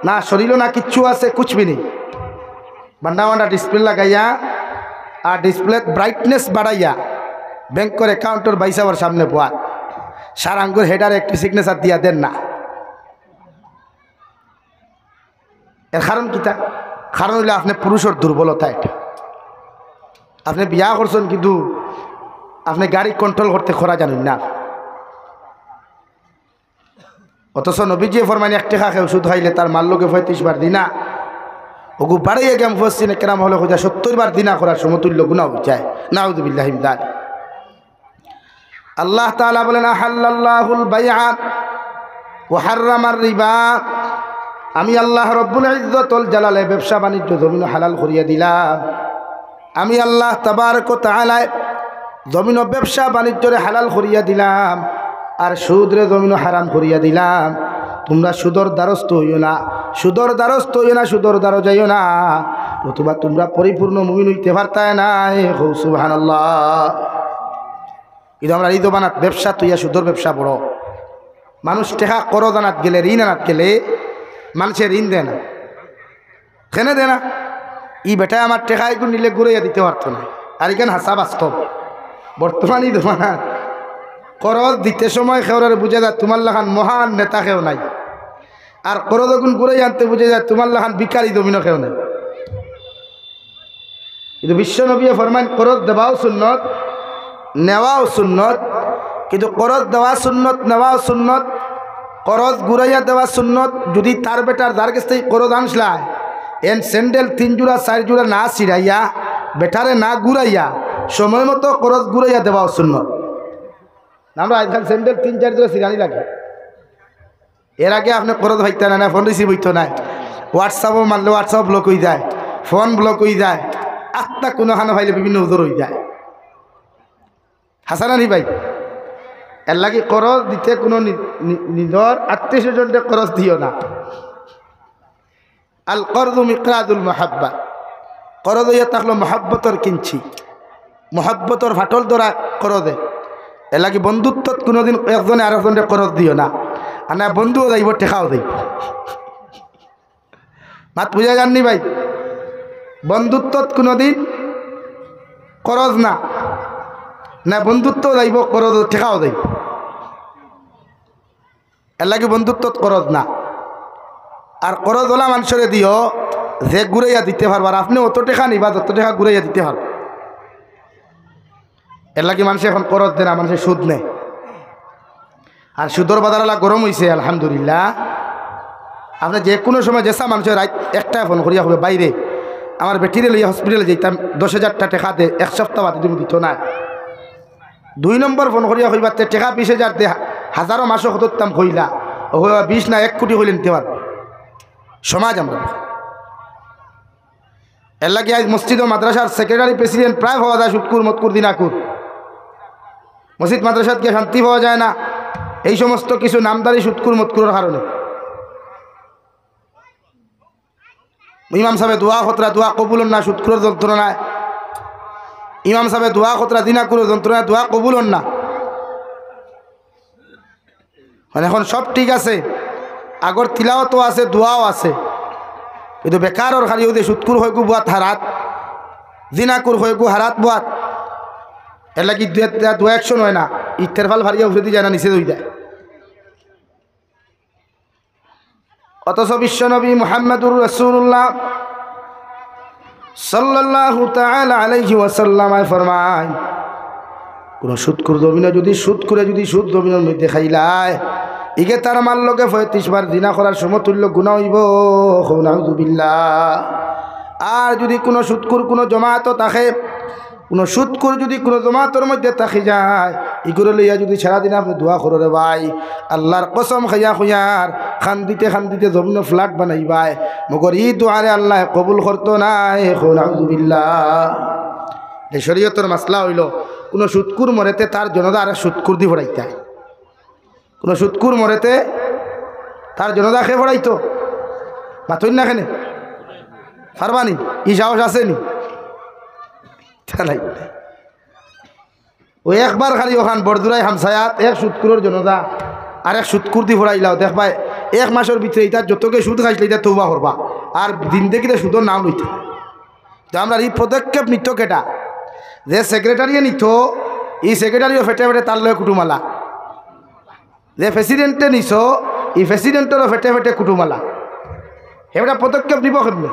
না, শরীরও না কিচ্ছু আছে, কুছবি নেই। বান্ডা বান্ডা ডিসপ্লে লাগাইয়া আর ডিসপ্লে ব্রাইটনেস বাড়াইয়া ব্যাংকের অ্যাকাউন্টের বাইসাবার সামনে পোয়া সার আঙ্গুর হেডারে একটি সিগনেচার দিয়া দেন না। এর কারণ কিতা? কারণ হইলে আপনি পুরুষের দুর্বলতা। এটা আপনি বিয়া করছেন কিন্তু আপনি গাড়ি কন্ট্রোল করতে খরা জানেন না। অথচ নবীজি ফরমানি 1 টাকা খেয়ে ওষুধ খাইলে তার মাল লোকে 35 বার দিনা, ওগু বাড়াইয়া গেম ফসিনে কেরাম হলে খোঁজা 70 বার দিনা করার সমতুল্য গুণা যায়। নাউযুবিল্লাহি মিন যালিক। আল্লাহ তাআলা বলেন আহাল্লাল্লাহুল বাইআ ওয়া হাররামার রিবা। আমি আল্লাহ রব্বুল ইজ্জতুল জালালে ব্যবসা বাণিজ্য জমিন হালাল করিয়া দিলাম। আমি আল্লাহ তাবারক ওয়া তাআলা জমিন ব্যবসা বাণিজ্যরে হালাল করিয়া দিলাম, আর সুদরে জমিন হারাম করিয়া দিলাম। তোমরা সুদর দ্বারস্থ হইও না, সুদর দ্বারস্থ হইও না, সুদর দ্বারো যাইও না, নতুবা তোমরা পরিপূর্ণ মুমিন হইতে পারতায় না। সুবহানাল্লাহ। কিন্তু আমরা এই দোকানাত ব্যবসা তুইয়া সুদর ব্যবসা বড়। মানুষ টেকা করো দানাত গেলে, ঋণ আনাত গেলে মানুষের ঋণ দেয় না। কেন দেয় না? ই বেটায় আমার টেকা এগুলো নিলে ঘুরাইয়া দিতে পারতো না। আর এখানে হাসা বাস্তব। বর্তমান এই দোকানাত করজ দিতে সময় খেওরার বুঝে যায় তোমার লাখান মহান নেতা খেও নাই, আর করজ গুণ ঘুরাই আনতে বুঝে যায় তোমার লাখান বিকারি দমিনো খেও নাই। কিন্তু বিশ্বনবী ফরমান করজ দেওয়াও সুন্নত, নেওয়াও সুন্নত। কিন্তু করজ দেওয়া সুন্নত, নেওয়াও সুন্নত। করজ ঘুরাইয়া দেওয়া সুন্নত। যদি তার বেটার যার কাছ থেকে করজ আনসলায় এন স্যান্ডেল 3 জোড়া 4 জোড়া না ছিড়াইয়া বেটারে না ঘুরাইয়া সময় মতো করজ ঘুরাইয়া দেওয়াও সুন্নত। আমরা আজকাল স্যান্ডেল 3-4 জোড়া ছিড়ানি লাগে। এর আগে আপনি করজ হইতে না, ফোন রিসিভ হইতো না, হোয়াটসঅ্যাপও মারলে হোয়াটসঅ্যাপ ব্লক হয়ে যায়, ফোন ব্লক হয়ে যায়, আত্মা কোনো খানা ভাইলে বিভিন্ন উজোর হয়ে যায়। হাসানানি ভাই, এর লাগে করজ দিতে কোনো নিজের আত্মীয় স্বজনকে করজ দিও না। আল করদু মিকরাদুল মহাব্বা, করদ হইয়া থাকলো মহাব্বতর কিনছি, মহাব্বতর ফাটল ধরা করদে। এ লাগি বন্ধুত্বত কোনোদিন একজনে আরেকজনে করদ দিও না, আর না বন্ধুও যাইব টেকাও যাইব। মাত বুঝা যাননি ভাই? বন্ধুত্বত কোনোদিন করজ না, না বন্ধুত্ব যাইব করজ টেকাও যাইব। এর লাগে বন্ধুত্বত করজ না। আর করজ ওলা মানুষরে দিও যে ঘুরাইয়া দিতে পারবার, আপনি অত টেকা নিবা যত টেকা ঘুরাইয়া দিতে পারব। এর লাগে মানুষ এখন করজ দেয় না, মানুষের সুদ নেয়। আর সুদর বাজারলা গরম হয়েছে আলহামদুলিল্লাহ। আপনি যে কোনো সময় যেসা মানুষের রাত একটা ফোন করিয়া হবে, বাইরে আমার বেটিরে লইয়া হসপিটালে যেতাম 10,000 টাকা দে, এক সপ্তাহ বাদে তুমি দিত না। 2 নম্বর ফোন করিয়া হইবার টাকা 20,000 দে, হাজারো মাসও হতাম কইলা 20 না 1 কোটি হইলে নিতে পারবে সমাজ আমরা। এর লাগে আজ মসজিদ ও মাদ্রাসার সেক্রেটারি প্রেসিডেন্ট প্রায় হওয়া যায় সুৎকুর মতকুর দিনাকুর। মসজিদ মাদ্রাসাত গিয়ে শান্তি পাওয়া যায় না এই সমস্ত কিছু নামদারি সুৎকুর মতকুরের কারণে। ইমাম সাহেব দোয়া খতরা, দোয়া কবুল না সুৎকুরের যন্ত্রণায়। ইমাম সাহেব দোয়া খতরা দিনাকুরের যন্ত্রণায়, দোয়া কবুল না। মানে এখন সব ঠিক আছে, আগর তিলাওয়াতও আছে, দোয়াও আছে, কিন্তু বেকারর খালি ওদের সুৎকুর হয়ে গু বুয়াত হারাত, দিনাকুর হয়ে গু হারাত বুয়াত। এর লাগি 2-1 হয় না, ইটের ফাল ভারিয়া উঠে দিয়ে যায় না, নিচে হয়ে যায়। অথচ বিশ্বনবী মুহাম্মদুর রাসূলুল্লাহ সাল্লাল্লাহু তাআলা আলাইহি ওয়াসাল্লাম ফরমায়, কোন সুৎকুর জমিনে যদি সুদ করে যদি সুদ জমিনের মধ্যে খাইলায়, ইগে তার মাল লোকে 35 বার জিনা করার সমতুল্য গুনাহ হইব। নাউযুবিল্লাহ। আর যদি কোনো সুৎকুর কোনো জমাত থাকে, কোনো সুৎকুর যদি কোনো জমাতের মধ্যে থাকি যায়, ইগুলো লইয়া যদি সারাদিন আপনি দোয়া করো রে ভাই, আল্লাহর কসম খাইয়া খুঁয়ার খান্দিতে খান্দিতে জমিন ফ্ল্যাট বানাইবাই, মগর ই দোয়ারে আল্লাহ কবুল করতো নাই। নাউযুবিল্লাহ। এই শরীয়তের মাসলা হইল, কোনো সুৎকুর মরেতে তার জনদা আর সুৎকুর দি ভরাইতে, কোনো সুৎকুর মরেতে তার জনদা খেয়ে ভরাইতো বাতই না কেনে পারবানি, ই সাহস আসেনি নাই। ওই একবার খালি ওখান বরদুরাই হামসায়াত এক সুৎকুরের জনদা আর এক সুৎকুর দি ভরাইলাও, দেখবাই 1 মাসের ভিতরে ইটার যতকে সুদ খাইছিল এটা তৌবা করবা, আর দিন দেখিতে সুদর নাম লইতে। তো আমরা এই পদক্ষেপ নিত কেটা, যে সেক্রেটারিয়ে নিত, এই সেক্রেটারিও ফেটে ফেটে তার লয় কুটুমালা, যে প্রেসিডেন্টে নিছ এই প্রেসিডেন্টেরও ফেটে ফেটে কুটুমালা। সেটা পদক্ষেপ নিব কেমনি?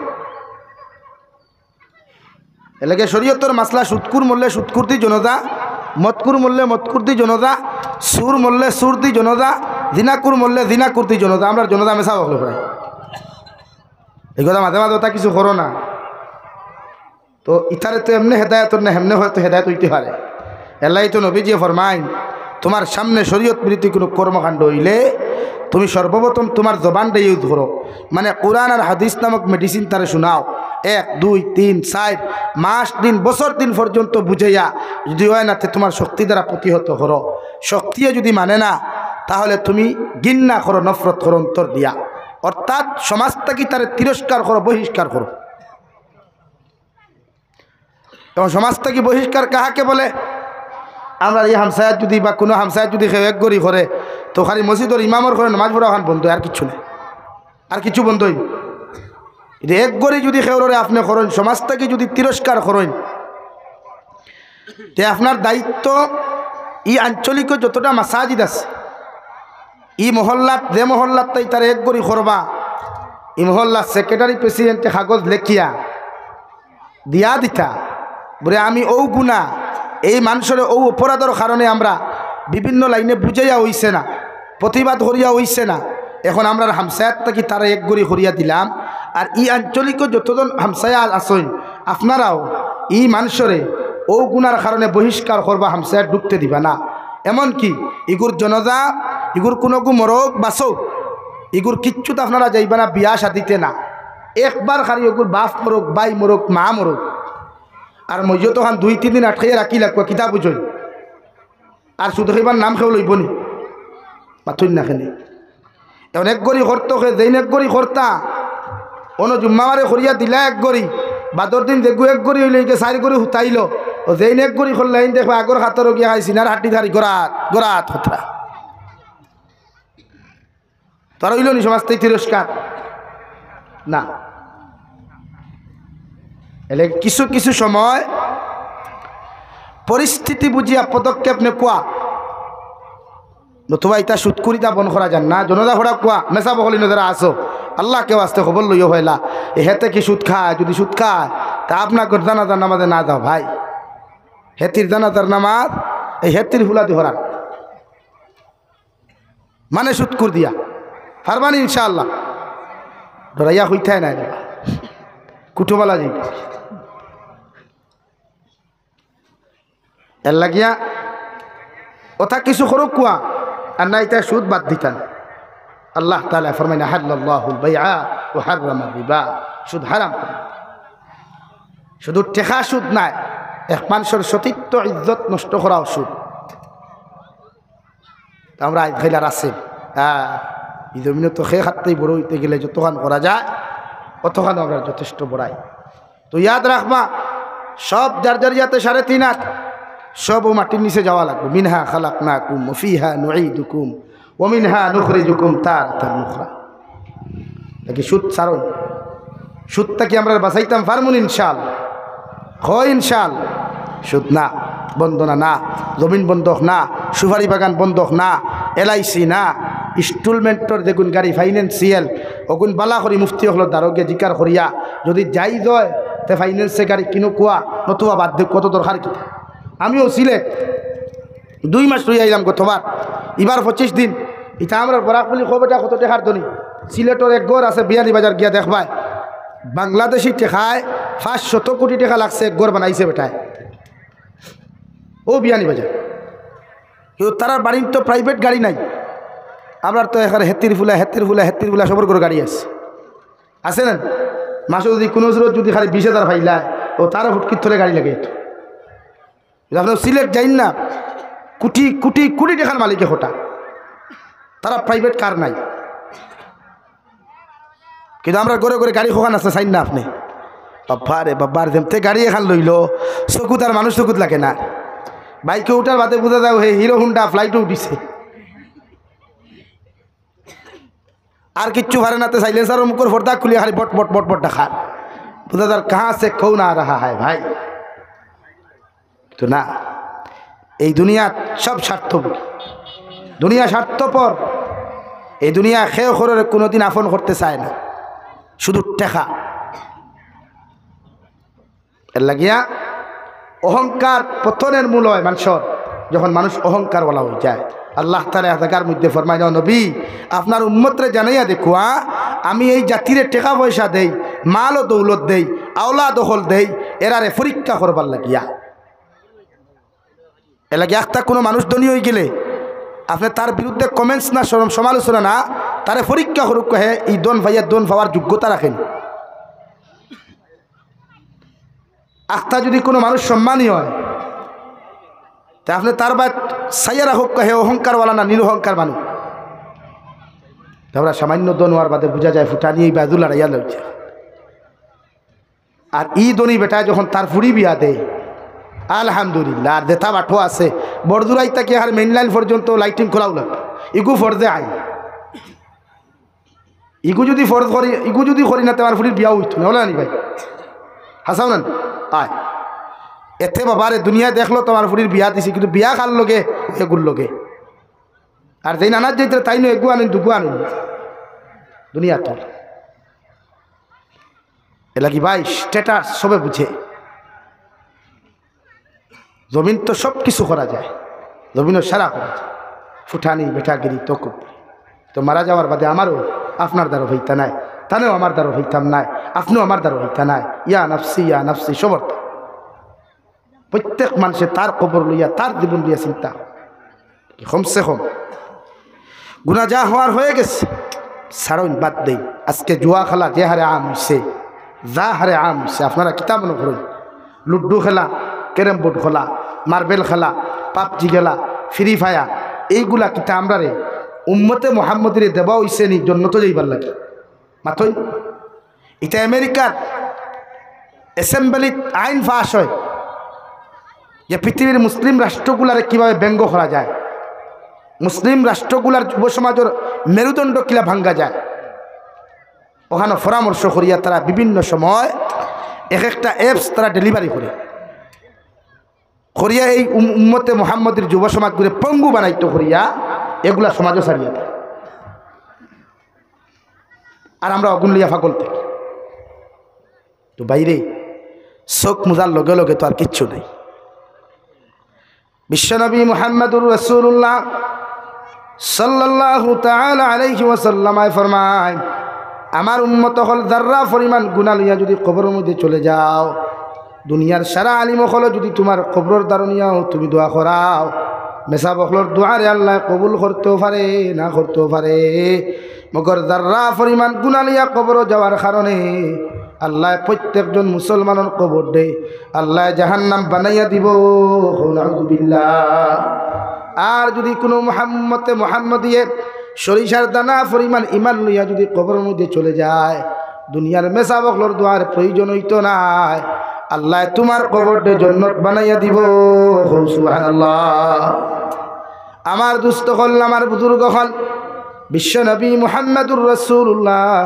এলাকে শরীয়তর মাসলা, সুৎকুর মরলে সুৎকুর দি জনদা, মতকুর মরলে মতকুর দি জনদা, সুর মরলে সুর দি জনদা, দিনাকুর মরলে দিনাকুর দি জনদা। আমরা জনদা মেশা বকলে প্রায় এই কথা মাঝে মাঝে ওটা কিছু করো না। তো ইথারে তো এমনি হেদায়ত না, হেমনে হয়তো হেদায়ত হইতে পারে। এলাই তো নবীজি ফরমাইন, তোমার সামনে শরীয়ত বিরোধী কোনো কর্মকাণ্ড হইলে তুমি সর্বপ্রথম তোমার জবানটা ইউজ করো, মানে কোরআন আর হাদিস নামক মেডিসিন তারে শোনাও। 1, 2, 3, 4 মাস দিন বছর দিন পর্যন্ত বুঝাইয়া, যদি হয় না তোমার শক্তি দ্বারা প্রতিহত করো। শক্তিও যদি মানে না, তাহলে তুমি ঘৃণা করো, নফরত করো অন্তর দিয়া, অর্থাৎ সমাজটাকে তারে তিরস্কার করো, বহিষ্কার করো। এবং সমাজটাকে বহিষ্কার কাহাকে বলে? আমরা এই হামসায়াত যদি বা কোনো হামসায়াত যদি কেউ এক গড়ি করে, তো খালি মসজিদের ইমামর করে নামাজ পড়া ওখান বন্ধ, আর কিছু নেই, আর কিছু বন্ধই। এটা এক গড়ি যদি কেউরে আপনি করেন, সমাজটাকে যদি তিরস্কার করেন, তে আপনার দায়িত্ব ই আঞ্চলিক যতটা মাসাজিদ আছে, ই মহল্লাত যে মহল্লাত তাই তার এক গড়ি করবা, এই মহল্লার সেক্রেটারি প্রেসিডেন্টে কাগজ লেখিয়া দিয়া দিতা, বলে আমি ও গুণা এই মানুষের ও অপরাধের কারণে আমরা বিভিন্ন লাইনে বুঝাইয়া হইছে না, প্রতিবাদ করিয়া হইছে না, এখন আমরা হামসায়াত থাকি তারা এক গড়ি করিয়া দিলাম। আর ই আঞ্চলিক যতজন হামসায়া আসেন, আপনারাও ই মানুষরে ও গুণার কারণে বহিষ্কার করবা, হামসায়াত ঢুকতে দিবা না। এমনকি ইগুর জনজা, ইগুর কোনো মরক বাসক, ইগুর কিচ্ছুত আপনারা যাইবা না, বিয়া শাদিতে না। একবার খালি ওগুর বাপ মরক, বাই মরক, মা মরক, আর মইও তখন 2-3 দিন আটকাইয়া রাখি লাগবো, কিতাব বুঝই। আর শুধু খাইবার নাম খেয়ে লইবনি মাথুন না খেলে। এখন এক গড়ি করতো, যেইন এক গড়ি করতা অন্য জুম্মামারে খরিয়া দিলা এক গড়ি বাদর দিন দেখু এক গড়ি হইলে চারি গড়ি হুতাইল ও যেই এক গড়ি খোল্লাইন দেখো আগর হাতর গিয়া খাই সিনার হাঁটি ধারি গড়াত গড়াত হতরা তারা হইল নি সমাজ থেকে তিরস্কার না। এলে কিছু কিছু সময় পরিস্থিতি বুঝিয়া পদক্ষেপ নে কোয়া নতুবা ইতা সুৎকুরিতা বন করা যান না জনতা ফোড়া কোয়া মেসা বকলি নজরা আসো আল্লাহ কেউ আসতে খবর লইও হইলা এ হেতে কি সুদ খায় যদি সুদ খায় তা আপনার জানাজার নামাজে না যাও ভাই হেতির জানাজার নামাজ এই হেতির হুলাদি হরান মানে সুৎকুর দিয়া ফারমানি ইনশাআল্লাহ ডরাইয়া হইতাই নাই কুটুবালা যাই এর লাগিয়া ওটা কিছু করো কুয়া আর না এটা সুদ বাদ দিতেন আল্লাহ তাআলা ফরমায় আহাল্লাল্লাহুল বাইআ ওয়া হাররামা রিবা সুদ হারাম করে শুধু টেকা সুদ নাই এক মানুষের সতীত্ব ইজ্জত নষ্ট করাও সুদ আমরা খাইলার আছে হ্যাঁ এই জমিনে তো খেয়ে খাটতেই বড় হইতে গেলে যতখান করা যায় অতখান আমরা যথেষ্ট বড়াই তো ইয়াদ রাখবা সব যার যার ইয়াতে 3.5 হাত সব ও মাটির নিচে যাওয়া লাগবে মিনহা খালাকনাকুম ওয়া ফিহা নুঈদুকুম ওয়া মিনহা নুখরিজুকুম তারাতান উখরা দেখি সুদ ছাড়ুন সুদটা কি আমরা বাঁচাইতাম পারমুন ইনশাআল্লাহ হয় ইনশাআল্লাহ সুদ না বন্ধনা না জমিন বন্ধক না সুপারি বাগান বন্ধক না LIC না ইনস্টলমেন্টর দেখুন গাড়ি ফাইন্যান্সিয়াল অগুন বালা করি মুফতি হল দারোগে জিকার করিয়া যদি যাই যায় তে ফাইন্যান্সে গাড়ি কিনো কুয়া নতুবা বাদ কত দরকার কি আমিও সিলেট 2 মাস রই আইলাম গতবার এবার 25 দিন এটা আমরা বরাক বলি খবরটা কত টাকার ধনী সিলেটের এক গড় আছে বিয়ানি বাজার গিয়া দেখবাই বাংলাদেশি টেকায় 500 কোটি টাকা লাগছে এক গড় বানাইছে বেটায় ও বিয়ানি বাজার কেউ তার বাড়ির তো প্রাইভেট গাড়ি নাই আমরা তো এখানে হেতির ফুলা সবর করে গাড়ি আছে না মাসে যদি কোনো যদি খালি 20,000 ফাইলায় ও তারও ফুটকির থলে গাড়ি লাগে আপনার সিলেট যাই না কোটি কোটি কোটি টাকার মালিকে হোটা তারা প্রাইভেট কার নাই কিন্তু আমরা করে করে গাড়ি খোকান আছে চাই না আপনি বাবা রে বাবার যেমতে গাড়ি এখান লইল চকুত আর মানুষ চকুত লাগে না বাইকে উঠার বাদে বোঝা যাও হে হিরো হুন্ডা ফ্লাইটে উঠিছে আর কিচ্ছু ভারে নাতে সাইলেন্সার মুখর ফর্দা খুলিয়ে খালি বট বট বট বট দেখা বোঝা যার কাহা সে খৌ না রাহা হয় ভাই তো না এই দুনিয়া সব স্বার্থপর দুনিয়া স্বার্থপর এই দুনিয়া খেয়ে খরের কোনোদিন আপন করতে চায় না শুধু টেকা এর লাগিয়া অহংকার পতনের মূল হয় মানুষের যখন মানুষ অহংকার বলা হয়ে যায় আল্লাহ তাআলা জায়গার মধ্যে ফরমায় নবী আপনার উম্মতরে জানাইয়া দেখুয়া আমি এই জাতিরে টাকা পয়সা দেই মাল ও দৌলত দেই আওলা দখল দেই এরারে পরীক্ষা করবার লাগিয়া এ লাগে একটা কোনো মানুষ ধনী হয়ে গেলে আপনি তার বিরুদ্ধে কমেন্টস না সমালোচনা না তারে পরীক্ষা করুক হে এই দন ভাইয়া দন পাওয়ার যোগ্যতা রাখেন আস্থা যদি কোনো মানুষ সম্মানী হয় তা আপনি তার বাদ সাইয়ারা হোক হে অহংকারওয়ালা না নিরহংকার মানুষ আমরা সামান্য দনোয়ার বাদে বোঝা যায় ফুটানি এই বাজু লড়াইয়া লড়ছে আর ই দনি বেটায় যখন তার ফুড়ি বিয়া দেয় আলহামদুলিল্লাহ আর দেতা বাঠো আছে বড়দুরাই তাকে আর মেইন লাইন পর্যন্ত লাইটিং খোলাও লাগে ইগু ফর্জে আই ইগু যদি করি না তোমার ফুড়ির বিয়া হইতো না নি ভাই হাসাও না আয় এতে বাবারে দুনিয়ায় দেখলো তোমার ফুড়ির বিয়া দিছি কিন্তু বিয়া খার লগে এগুর লগে আর যেই নানার যেতে তাই নো এগু আনুন দুগু আনুন দুনিয়া তো এলা কি ভাই স্ট্যাটাস সবে বুঝে জমিন তো সব কিছু করা যায় জমিনও সারা করা যায় ফুটানি বেটাগিরি তো তো মারা যাওয়ার বাদে আমারও আপনার দ্বারা হইতা নাই তানেও আমার দ্বারা হইতাম নাই আপনিও আমার দ্বারা হইতা নাই ইয়া নাফসি সবর প্রত্যেক মানুষে তার খবর লইয়া তার জীবন লইয়া চিন্তা কমসে কম গুনাহ যা হওয়ার হয়ে গেছে সারণ বাদ দেই আজকে জুয়া খেলা যে হারে আম হইছে যা হারে আম হইছে আপনারা কিতাব মনে করুন লুড্ডু খেলা ক্যারেম বোর্ড খেলা মার্বেল খেলা পাবজি খেলা ফ্রি ফায়ার এইগুলা কিতা আমরা রে উম্মতে মোহাম্মদের দেওয়া হইছে নি জন্য তো যাইবার লাগে মাথই এটা আমেরিকার অ্যাসেম্বলিত আইন পাস হয় যে পৃথিবীর মুসলিম রাষ্ট্রগুলারে কীভাবে ব্যঙ্গ করা যায়, মুসলিম রাষ্ট্রগুলার যুব সমাজের মেরুদণ্ড কিলা ভাঙ্গা যায়। ওখানে পরামর্শ করিয়া তারা বিভিন্ন সময় এক একটা অ্যাপস তারা ডেলিভারি করে করিয়া এই উম্মতে মুহাম্মদের যুব সমাজগুলো পঙ্গু বানাইতো করিয়া এগুলা সমাজও ছাড়িয়া দেয়। আর আমরা অগুন লিয়া ফাগল থাকি। তো বাইরে চোখ মুজার লগে লগে তো আর কিচ্ছু নেই। বিশ্বনবী মুহাম্মদুর রাসূলুল্লাহ সাল্লাল্লাহু তাআলা আলাইহি ওয়াসাল্লাম ফরমায়, আমার উম্মত হল যাররা পরিমাণ গুনাহ লইয়া যদি কবরের মধ্যে চলে যাও, দুনিয়ার সারা আলিম হল যদি তোমার কবরের দারুনিয়াও তুমি দোয়া করাও, মেসা বখলর দোয়ারে আল্লাহ কবুল করতেও পারে না করতেও পারে। মগর যাররা পরিমাণ গুনাহ লইয়া কবর যাওয়ার কারণে আল্লাহ প্রত্যেকজন মুসলমানের কবর দে আল্লাহ জাহান্নাম বানাইয়া দিব। নাউযুবিল্লাহ। আর যদি কোনো মুহাম্মদিয়ে সরিষার দানা পরিমাণ ইমান লইয়া যদি কবরের মধ্যে চলে যায়, দুনিয়ার মেসা বখলর দোয়ার প্রয়োজন হইতো না, আল্লাহ তোমার কবরটা জান্নাত বানাইয়া দিব। সুবহানাল্লাহ। আমার দুস্থ হল, আমার বুজুর্গ হল, বিশ্ব নবী মুহাম্মদুর রাসূলুল্লাহ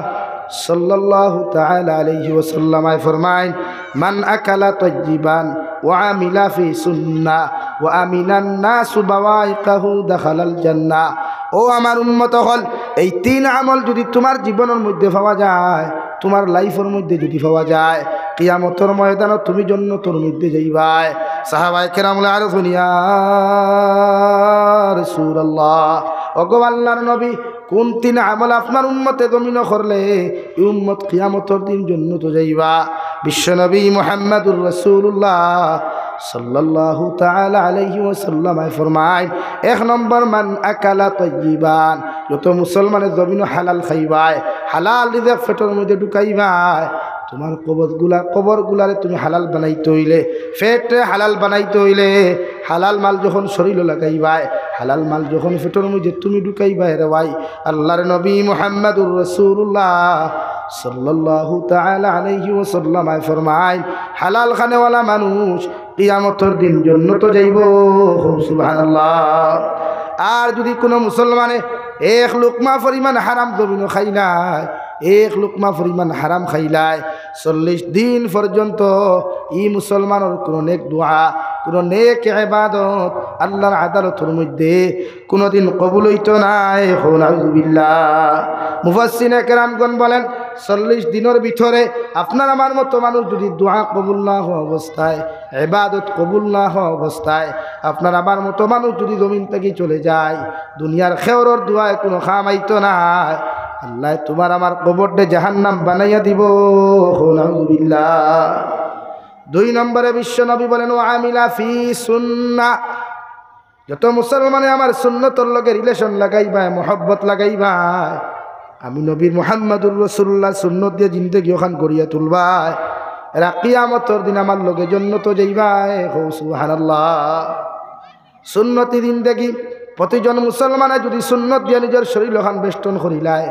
সাল্লাল্লাহু তাআলা আলাইহি ওয়াসাল্লাম ফরমায়, মান আকালা তাইয়িবান ওয়া আমিলা ফি সুন্নাহ ওয়া আমিনান নাসু বাওয়াইকাহু দাখালাল জান্নাহ। ও আমার উম্মত হল, এই তিন আমল যদি তোমার জীবনের মধ্যে পাওয়া যায়, তোমার লাইফের মধ্যে যদি পাওয়া যায়, কিয়ামতের ময়দানে তুমি জান্নাতের মধ্যে যাইবাই। সাহাবায়ে কেরাম আর দুনিয়া রাসূলুল্লাহ, ওগো আল্লাহর নবী, কোন তিন আমল আপনার উম্মতে জমিন করলে এই উম্মত কিয়ামতের দিন জান্নাত যাইবা? বিশ্বনবী মুহাম্মদুর রাসূলুল্লাহ সাল্লাল্লাহু তাআলা আলাইহি ওয়াসাল্লাম ফরমায়, এক নম্বর মান আকালা তাইয়িবান, যত মুসলমানের জমিন হালাল খাইবাই, হালাল রিজিক পেটের মধ্যে ঢুকাইবাই। তোমার কবরগুলারে তুমি হালাল বানাইতে হইলে, পেটে হালাল বানাইতে হইলে, হালাল মাল যখন শরীরে লাগাইবাই, হালাল মাল যখন পেটের মধ্যে তুমি ঢুকাইবাই রে ভাই, আল্লাহর নবী মুহাম্মদুর রাসূলুল্লাহ সাল্লাল্লাহু তাআলা আলাইহি ওয়াসাল্লাম ফরমায়, হালাল খানেওয়ালা মানুষ কিয়ামতের দিন জান্নাত যাইব। সুবহানাল্লাহ। আর যদি কোনো মুসলমানে এক লুকমা পরিমাণ হারাম জমিন খাইলাই, এক লুকমা পরিমাণ হারাম খাইলাই, 40 দিন পর্যন্ত ই মুসলমানের কোনো নেক দোয়া, কোনো নেক ইবাদত আল্লাহর আদালতের মধ্যে কোনোদিন কবুল হইতো নাই। নাউযুবিল্লাহ। মুফাসসিরে কেরামগণ বলেন, 40 দিনের ভিতরে আপনার আমার মতো মানুষ যদি দোয়া কবুল না হওয়া অবস্থায়, ইবাদত কবুল না হওয়া অবস্থায় আপনার আমার মতো মানুষ যদি জমিন থেকে চলে যায়, দুনিয়ার খেওরের দোয়ায় কোনো খামাইতো না, আল্লাহ তোমার আমার কবরটা জাহান্নাম বানাইয়া দিব। নাউযুবিল্লাহ। 2 নম্বরে বিশ্ব নবী বলেন, ও আমিলা ফি সুন্নাহ, যত মুসলমানে আমার সুন্নতর লগে রিলেশন লাগাইবাই, মোহব্বত লাগাইবাই, আমি নবীর মুহাম্মদুর রাসূলুল্লাহ সুন্নত দিয়ে জিন্দেগি ওখান করিয়া তুলবাই, এরা কিয়ামতের দিন আমার লগে জান্নাত যাইবাই। সুবহানাল্লাহ। সুন্নতি জিন্দেগি প্রতিজন মুসলমানে যদি সুন্নত দিয়ে নিজের শরীর ওখান বেষ্টন করিলায়,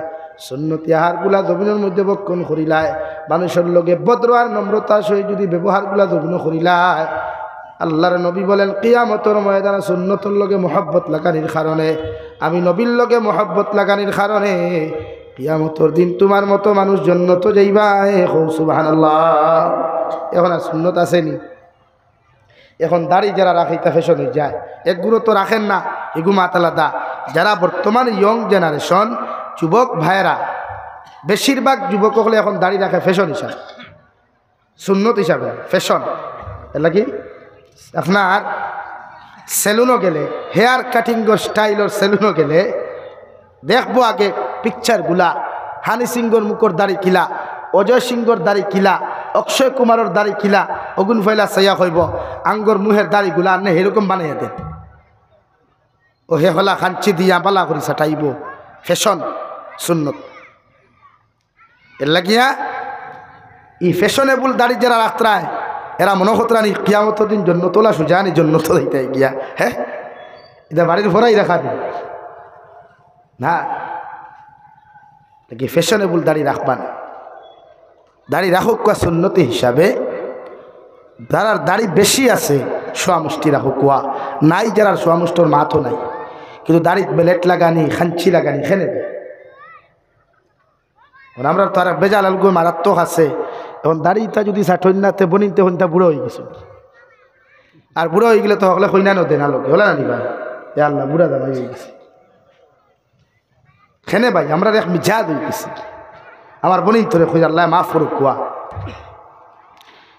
সুন্নতি আহারগুলা জমিনের মধ্যে বক্ষণ করিলায়, মানুষের লগে ভদ্র আর নম্রতার সহিত যদি ব্যবহারগুলা জমিন করিলায়, আল্লাহর নবী বলেন কিয়ামতের ময়দানে সুন্নতর লগে মোহব্বত লাগানির কারণে, আমি নবীর লগে মোহব্বত লাগানির কারণে কিয়ামতের দিন তোমার মতো মানুষ জান্নাত যাইবা। সুবহানাল্লাহ। এখন আর সুন্নত আসেনি। এখন দাড়ি যারা রাখে তা ফ্যাশনে যায়, একগুলো তো রাখেন না, এগু মাতালাদা। যারা বর্তমান ইয়ং জেনারেশন যুবক ভাইয়েরা, বেশিরভাগ যুবক হলে এখন দাড়ি রাখে ফ্যাশন হিসাবে, সুন্নত হিসাবে, ফ্যাশন। এটা কি আপনার সেলুনও গেলে, হেয়ার কাটিংয়ের স্টাইলের সেলুনও গেলে দেখবো আগে পিকচারগুলা, হানি সিংহর মুখর দাড়ি কিলা, অজয় সিংহর দাড়ি কিলা, অক্ষয় কুমারের দাড়ি কিলা, অগুন ফয়লা সাইয়া হইব আঙ্গর মুহের দাড়িগুলা আনে এরকম বানাইয়া দেন, ও হে হলা খাঞ্চি দিয়া পালা করি সাটাইব, ফ্যাশন সুন্নত। এর লাগিয়া ই ফ্যাশনেবল দাড়ি যারা রাখতায় এরা মনোহতরানি কিয়ামতের দিন জন্য তোলা সুজানি জন্য তো দিতে গিয়া, হ্যাঁ এটা বাড়ির ভরাই রাখা দিন না, কি ফ্যাশনেবল দাড়ি রাখবা না। দাড়ি রাখুক কোয়া সুন্নতি হিসাবে, যারা দাড়ি বেশি আছে সোয়া মুষ্টি রাখুক কোয়া, নাই যারা সোয়া মুষ্টর মাথও নাই, কিন্তু দাড়িত বেলেট লাগানি খাঞ্চি লাগানি খেনে দেয়। আমরা তো আর বেজাল আলগো মারাত্মক আছে। এখন দাড়িটা যদি ষাঠন্যাতে বনিতে হইতা বুড়ো হয়ে গেছে, আর বুড়ো হয়ে গেলে তো হলে হইনা নদে না লোকে হলে না নিবা এ আল্লাহ বুড়া দাম হয়ে গেছে খেনে ভাই। আমরা এক মিজাদ হয়ে গেছি, আমার বনি তোরে খুঁজ আল্লাহ মাফ করুক কোয়া।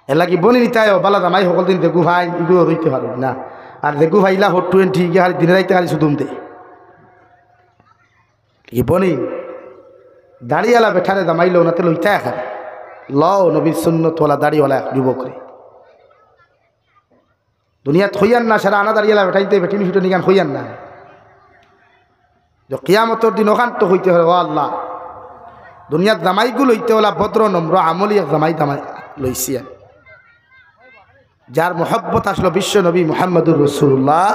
এর লাগি বনি নিতায় বালা দামাই সকল দিন দেখু ভাই এগুলো রইতে পারব না। আর দেখু ভাইলা 420 গিয়ে খালি দিনে রাইতে খালি শুধুম দে কি বনি দাড়িওয়ালা বেঠারে দামাইল ওনাতে লইতে খালি লও নবীর সুন্নতওয়ালা দাড়িওয়ালা যুবকরে দুনিয়াত হইয়ান না। সারা আনা দাড়িওয়ালা বেঠাইতে বেঠিনি ফিটো নিগান হইয়ান না। কিয়ামতর দিন ওখান তো হইতে হবে ও আল্লাহ দুনিয়ার জামাইগুলো হইতে ওলা ভদ্র নম্র আমলি জামাই দামাই লইছি। যার মোহব্বত আসলো বিশ্ব নবী মুহাম্মদুর রাসূলুল্লাহ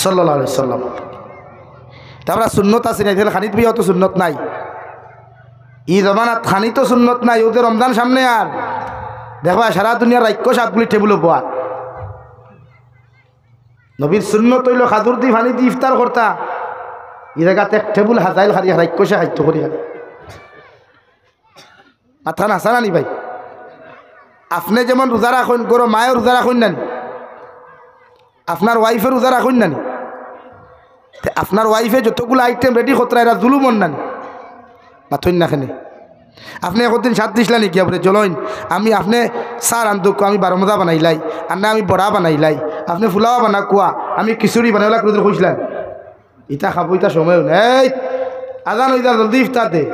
সাল্লাল্লাহু আলাইহি সাল্লাম। তারপরে সুন্নত আছে না, খানিত বিয়ে তো সুন্নত নাই। ই জমানাত খানি তো সুন্নত নাই। ওদের রমজান সামনে আর দেখবা সারা দুনিয়ার রাক্য সাপগুলি টেবুল পোয়া। নবীর সুন্নত হইল খাজুর দি ফানি দি ইফতার করতা, ই জায়গাতে এক টেবুল হাজাইল খারি রাক্য সে খাইতো করি খালি মাথা নাচা নানি ভাই। আপনি যেমন রোজা রাখুন গরো মায়ের রোজা রাখুন নানি, আপনার ওয়াইফের রোজা রাখুন নানি, আপনার ওয়াইফে যতগুলো আইটেম রেডি করতে এরা জুলুমন নানি মাথুন না খেনে। আপনি একদিন সাত দিসলা নাকি আপনি চলইন আমি আপনি সার আন্দুক আমি বারমদা বানাইলাই, আর না আমি বড়া বানাইলাই, আপনি ফুলাওয়া বানা কুয়া আমি খিচুড়ি বানাইলা রোদের খুঁজলেন ইটা খাবো ইটা সময় নেই। আজান ওইটা জলদি ইফতার দে।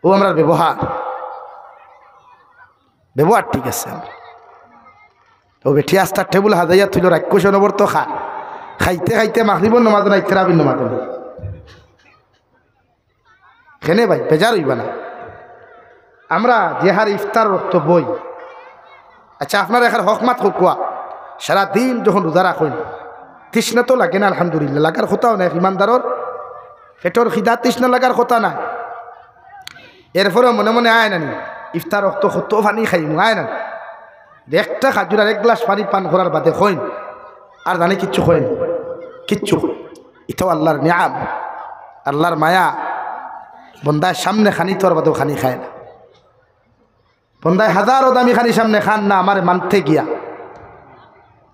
ও আমরা ব্যবহার ব্যবহার ঠিক আছে। ও বেঠি আস্তার টেবুল হাজাইয়া থইল রাক্ষস নবর্ত খা খাইতে খাইতে মাগরিবর নমাজ নাই তেরাবির নমাজ নেই খেনে ভাই বেজার হইবা না। আমরা যে হার ইফতার রক্ত বই আচ্ছা আপনার এখানে হকমাত হকুয়া সারাদিন যখন রোজা রাখেন তৃষ্ণা তো লাগে না আলহামদুলিল্লাহ, লাগার কথাও নাই। ইমানদারর পেটর খিদা তৃষ্ণা লাগার কথা না। এরপরেও মনে মনে আয় নানি ইফতার রক্ত কত পানি খাই আয় না একটা খাজুর আর এক গ্লাস পানি পান করার বাদে হইন আর জানি কিচ্ছু হইন কিচ্ছু। এটাও আল্লাহর নিয়াম আল্লাহর মায়া। বন্দায় সামনে খানি তোর বাদেও খানি খায় না। বন্দায় হাজারো দামি খানি সামনে খান না আমার মানতে গিয়া,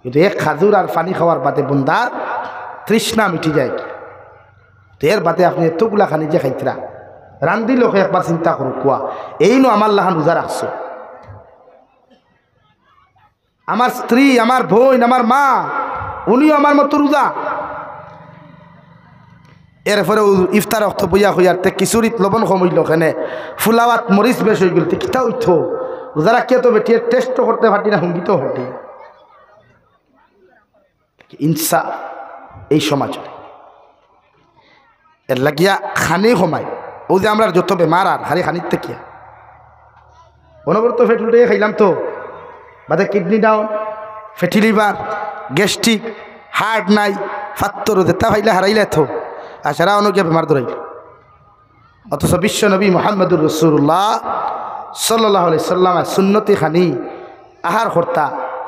কিন্তু এক খাজুর আর পানি খাওয়ার বাদে বন্দার তৃষ্ণা মিটি যায়। তো এর বাদে আপনি এতগুলা খানি যে খাইতরা রান্ধি লোক একবার চিন্তা করো কোয়া এই নো আমার লাহান রোজা রাখছো। আমার স্ত্রী আমার বোন আমার মা উনিও আমার মতো রোজা। এরপরে ইফতার অর্থ বইয়া হইয়ার তে কিশোরীত লবণ কমইল ওখানে ফুলাওয়াত মরিচ বেশ হয়ে গেল কিতা উঠত রোজা রাখিয়া তো বেটিয়ে টেস্টও করতে পারতি না সঙ্গীতও হটি ইনসা এই সমাজ এর লাগিয়া খানি কমায়। ও যে আমরা যত বেমার আর হারি খানির থেকে অনবরত ফেট উল্টে খাইলাম তো বাদে kidney down fatty liver gastric heart নাই ফাত্তর যেটা ভাইলে হারাইলে তো আর সারা অনেকে বেমার ধরাইল। অথচ বিশ্ব নবী মুহাম্মদুর রাসূলুল্লাহ সাল্লাল্লাহু আলাইহি সাল্লাম সুন্নতি খানি আহার কর্তা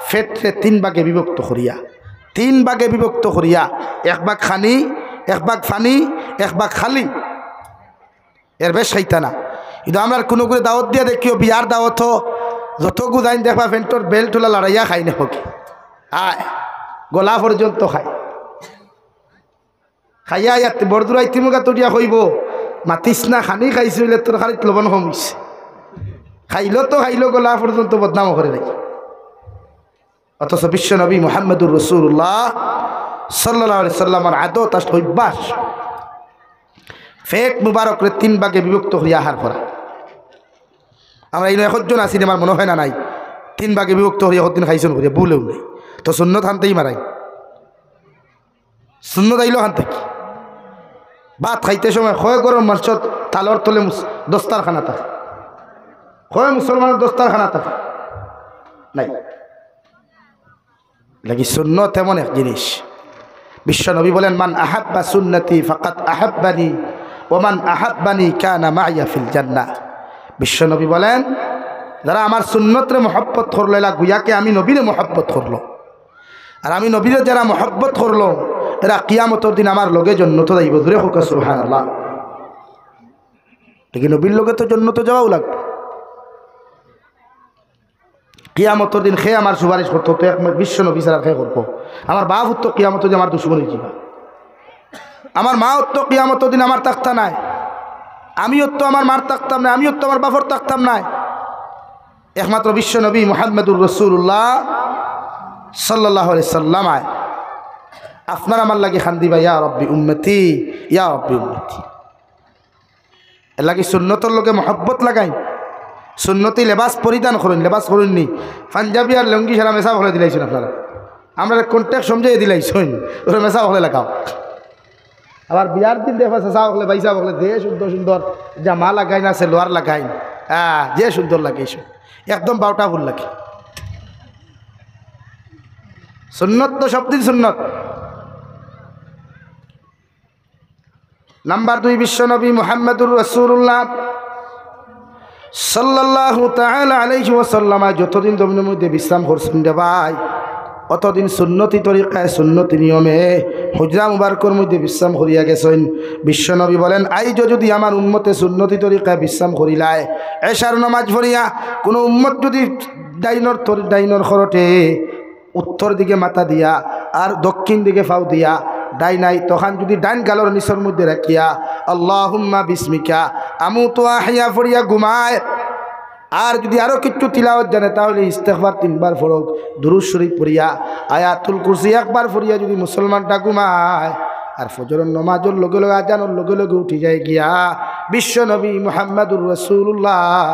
ফেটরে 3 ভাগে বিভক্ত করিয়া 3 ভাগে বিভক্ত করিয়া 1 ভাগ খানি 1 ভাগ ফানি 1 ভাগ খালি এর বেশ খাইতা না। কিন্তু আমরা কোনো করে দাওয়াত দিয়া দেখিও বিয়ার দাওয়াত যতগু যাইন দেখবা ফেন্টর বেল তোলা লড়াইয়া খাই না হোক আয় গলা পর্যন্ত খায় খাইয়া ইয়াত বরদুরাই তিমুগা তরিয়া কইব মাতিস না খানি খাইছিল তোর খালি লবণ কমিছে খাইল তো খাইল গলা পর্যন্ত বদনাম করে রাখি। অথচ বিশ্ব নবী মুহাম্মদুর রাসূলুল্লাহ সাল্লাল্লাহু আলাইহি সাল্লামের আদত আর অভ্যাস ফেট মুবারকরে 3 ভাগে বিভক্ত হইয়া আহার করা। আমরা এই 1 জন আছি আমার মনে হয় না নাই 3 ভাগে বিভক্ত হইয়া কতদিন খাইছেন করিয়া ভুলেও নেই। তো সুন্নত হানতেই মারাই সুন্নত আইলো হান থেকে ভাত খাইতে সময় হয় গরম মার্চত তালর তলে দস্তারখানা থাকে হয় মুসলমানের দস্তারখানা থাকে নাই লাগি সুন্নত এমন এক জিনিস। বিশ্ব নবী বলেন মান আহাব্বা সুন্নতি ফাকাদ আহাব্বানি ওয়া মান আহাব্বানি কানা মাইয়া ফিল জান্নাহ। বিশ্বনবী বলেন যারা আমার সুন্নতরে মহব্বত করলো এরা গুয়াকে আমি নবীরে মহব্বত করলো, আর আমি নবীরে যারা মহব্বত করলো এরা কিয়ামতের দিন আমার লগে জন্নত যাইব। দূরে হোক সুবহানাল্লাহ। দেখি নবীর লগে তো জন্নত যাওয়াও লাগবে। কিয়ামতের দিন খেয়ে আমার সুপারিশ করতো তো এক বিশ্ব নবী ছাড়া খেয়ে করবো। আমার বাপ তো কিয়ামতের দিন আমার দুশ্মনী জীবা, আমার মা তো কিয়ামতের দিন আমার তাক্তা নাই, আমিও তো আমার মার তাকতাম না, আমিও তো আমার বাপর তাকতাম নাই। একমাত্র বিশ্ব নবী মুহাম্মদুর রাসূলুল্লাহ সাল্লাল্লাহু আলাইহি সাল্লাম আয় আপনার আমার লাগে খান দিবা ইয়া রব্বি উম্মতি, ইয়া রব্বি উম্মতি। এর লাগে সুন্নতর লোকে মহব্বত লাগাই, সুন্নতি লেবাস পরিধান করুন, লেবাস করুননি পাঞ্জাবি আর লুঙ্গি সারা মেসা হলে দিলাইছেন আপনারা, আমরা কন্ট্যাক্ট সমঝাই দিলাইছেন ওরা মেসা হলে লাগাও। আবার বিয়ার দিন দেখবা চেঁচা হলে বাইসা হলে যে সুন্দর সুন্দর জামা লাগাই না সেলোয়ার লাগাই, যে সুন্দর লাগাইছ একদম বারোটা ভুল লাগে। সুন্নত তো সব দিন সুন্নত। নাম্বার 2 বিশ্বনবী মুহাম্মদুর রাসূলুল্লাহ সাল্লাল্লাহু তাআলা আলাইহি ওয়াসাল্লাম যতদিন জমিনের মধ্যে বিশ্রাম করছেন রে ভাই, অতদিন সুন্নতি তরিকায় সুন্নতি নিয়মে হুজরা মুবারকর মধ্যে বিশ্রাম করিয়া গেছেন। বিশ্বনবী বলেন আইজ যদি আমার উম্মতে সুন্নতি তরিকায় বিশ্রাম করিলায়, এশার নামাজ পড়িয়া কোনো উম্মত যদি ডাইনর খরটে উত্তর দিকে মাথা দিয়া আর দক্ষিণ দিকে ফাও দিয়া ডাই নাই, তখন যদি ডাইন গালর নিচের মধ্যে রাখিয়া আল্লাহুম্মা বিসমিকা আমুতু আহইয়া পড়িয়া ঘুমায়, আর যদি আরো কিছু তিলাওয়াত জানে তাহলে ইস্তেগফার 3 বার পড়ুক, দুরূদ শরীফ পড়িয়া আয়াতুল কুরসি 1 বার পড়িয়া যদি মুসলমানটা ঘুমায় আর ফজরের নামাজের লগে লগে আজানের লগে লগে উঠে যায় গিয়া বিশ্ব নবী মুহাম্মদুর রাসূলুল্লাহ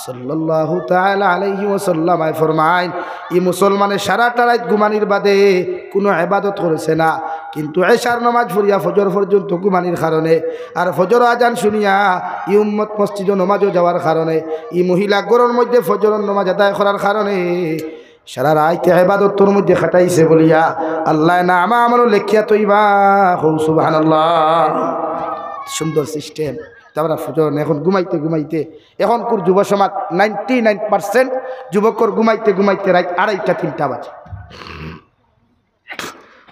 সাল্লাল্লাহু তাআলা আলাইহি ওয়াসাল্লাম ফরমায় এই মুসলমানের সারাটা রাত ঘুমানির বাদে কোনো ইবাদত করেছে না, কিন্তু এশার নামাজ পড়িয়া ফজর পর্যন্ত ঘুমানির কারণে আর ফজর আজান শুনিয়া ই উম্মত মসজিদে নামাজও যাওয়ার কারণে ই মহিলা ঘরের মধ্যে ফজরের নামাজ আদায় করার কারণে সারা রাত ইবাদতের মধ্যে খাটাইছে বলিয়া আল্লাহ না আমার লেখিয়া তৈবা সুবহানাল্লাহ। সুন্দর সিস্টেম। তারপরে ফজর এখন ঘুমাইতে ঘুমাইতে এখন কোর যুব সমাজ 99% যুবকর ঘুমাইতে ঘুমাইতে রাত 2:30 3টা বাজে।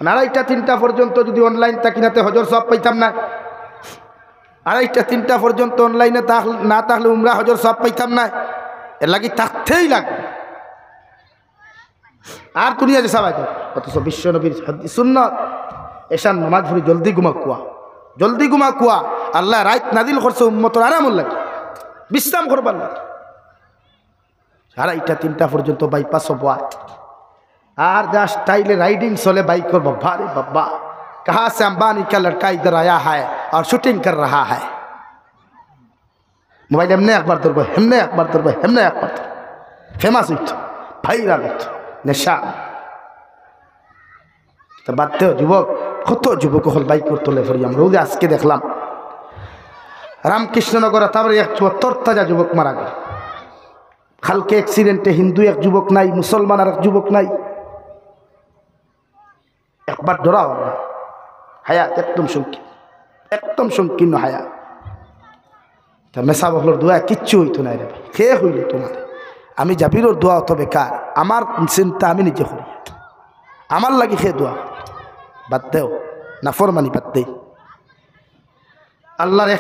2:30 3টা পর্যন্ত যদি অনলাইন তাকিনাতে হজর সব পাইতাম না, 2:30 3টা পর্যন্ত অনলাইনে না থাকলে উমরা হজর সব পাইতাম না, এর লাগি থাকতেই লাগবে। আর দুনিয়া যে সবাই অথচ বিশ্ব নবীর সুন্নত এশার নামাজ পড়ি জলদি ঘুমা কুয়া, জলদি ঘুমা কুয়া আল্লাহ রাত নাজিল করছে উম্মতর আরামুল লাগে, বিশ্রাম করবার লাগে। 2:30 3টা পর্যন্ত বাইপাস হবো আর যা স্টাইলে রাইডিং চলে বাইক করবো। ভারে বাবা कहाँ से अंबानी का लड़का इधर आया है और शूटिंग कर रहा है, मोबाइल हमने अखबार धरब हमने अखबार धरब हमने अखबार फेमास হইত ভাইরাল হইত নেশা। তা বাদতেও যুবক কত যুবক হল বাইক করতে ফরি আমরা ওই আজকে দেখলাম রামকৃষ্ণনগর তারপরে এক তরতাজা যুবক মারা গেল কালকে অ্যাক্সিডেন্টে। হিন্দু এক যুবক নাই, মুসলমান আর এক যুবক নাই, একবার ধরা হল না। হায়াত একদম সংকীর্ণ, একদম সংকীর্ণ হায়াত। তা মেসা বহলোর দোয়া কিচ্ছু হইতো না রে, খেয়ে হইল তোমার। আমি জাবিরোর দোয়া অত বেকার, আমার চিন্তা আমি নিজে করি, আমার লাগি খেয়ে দোয়া বাদ দেও, নাফরমানি বাদ দেই। আল্লাহর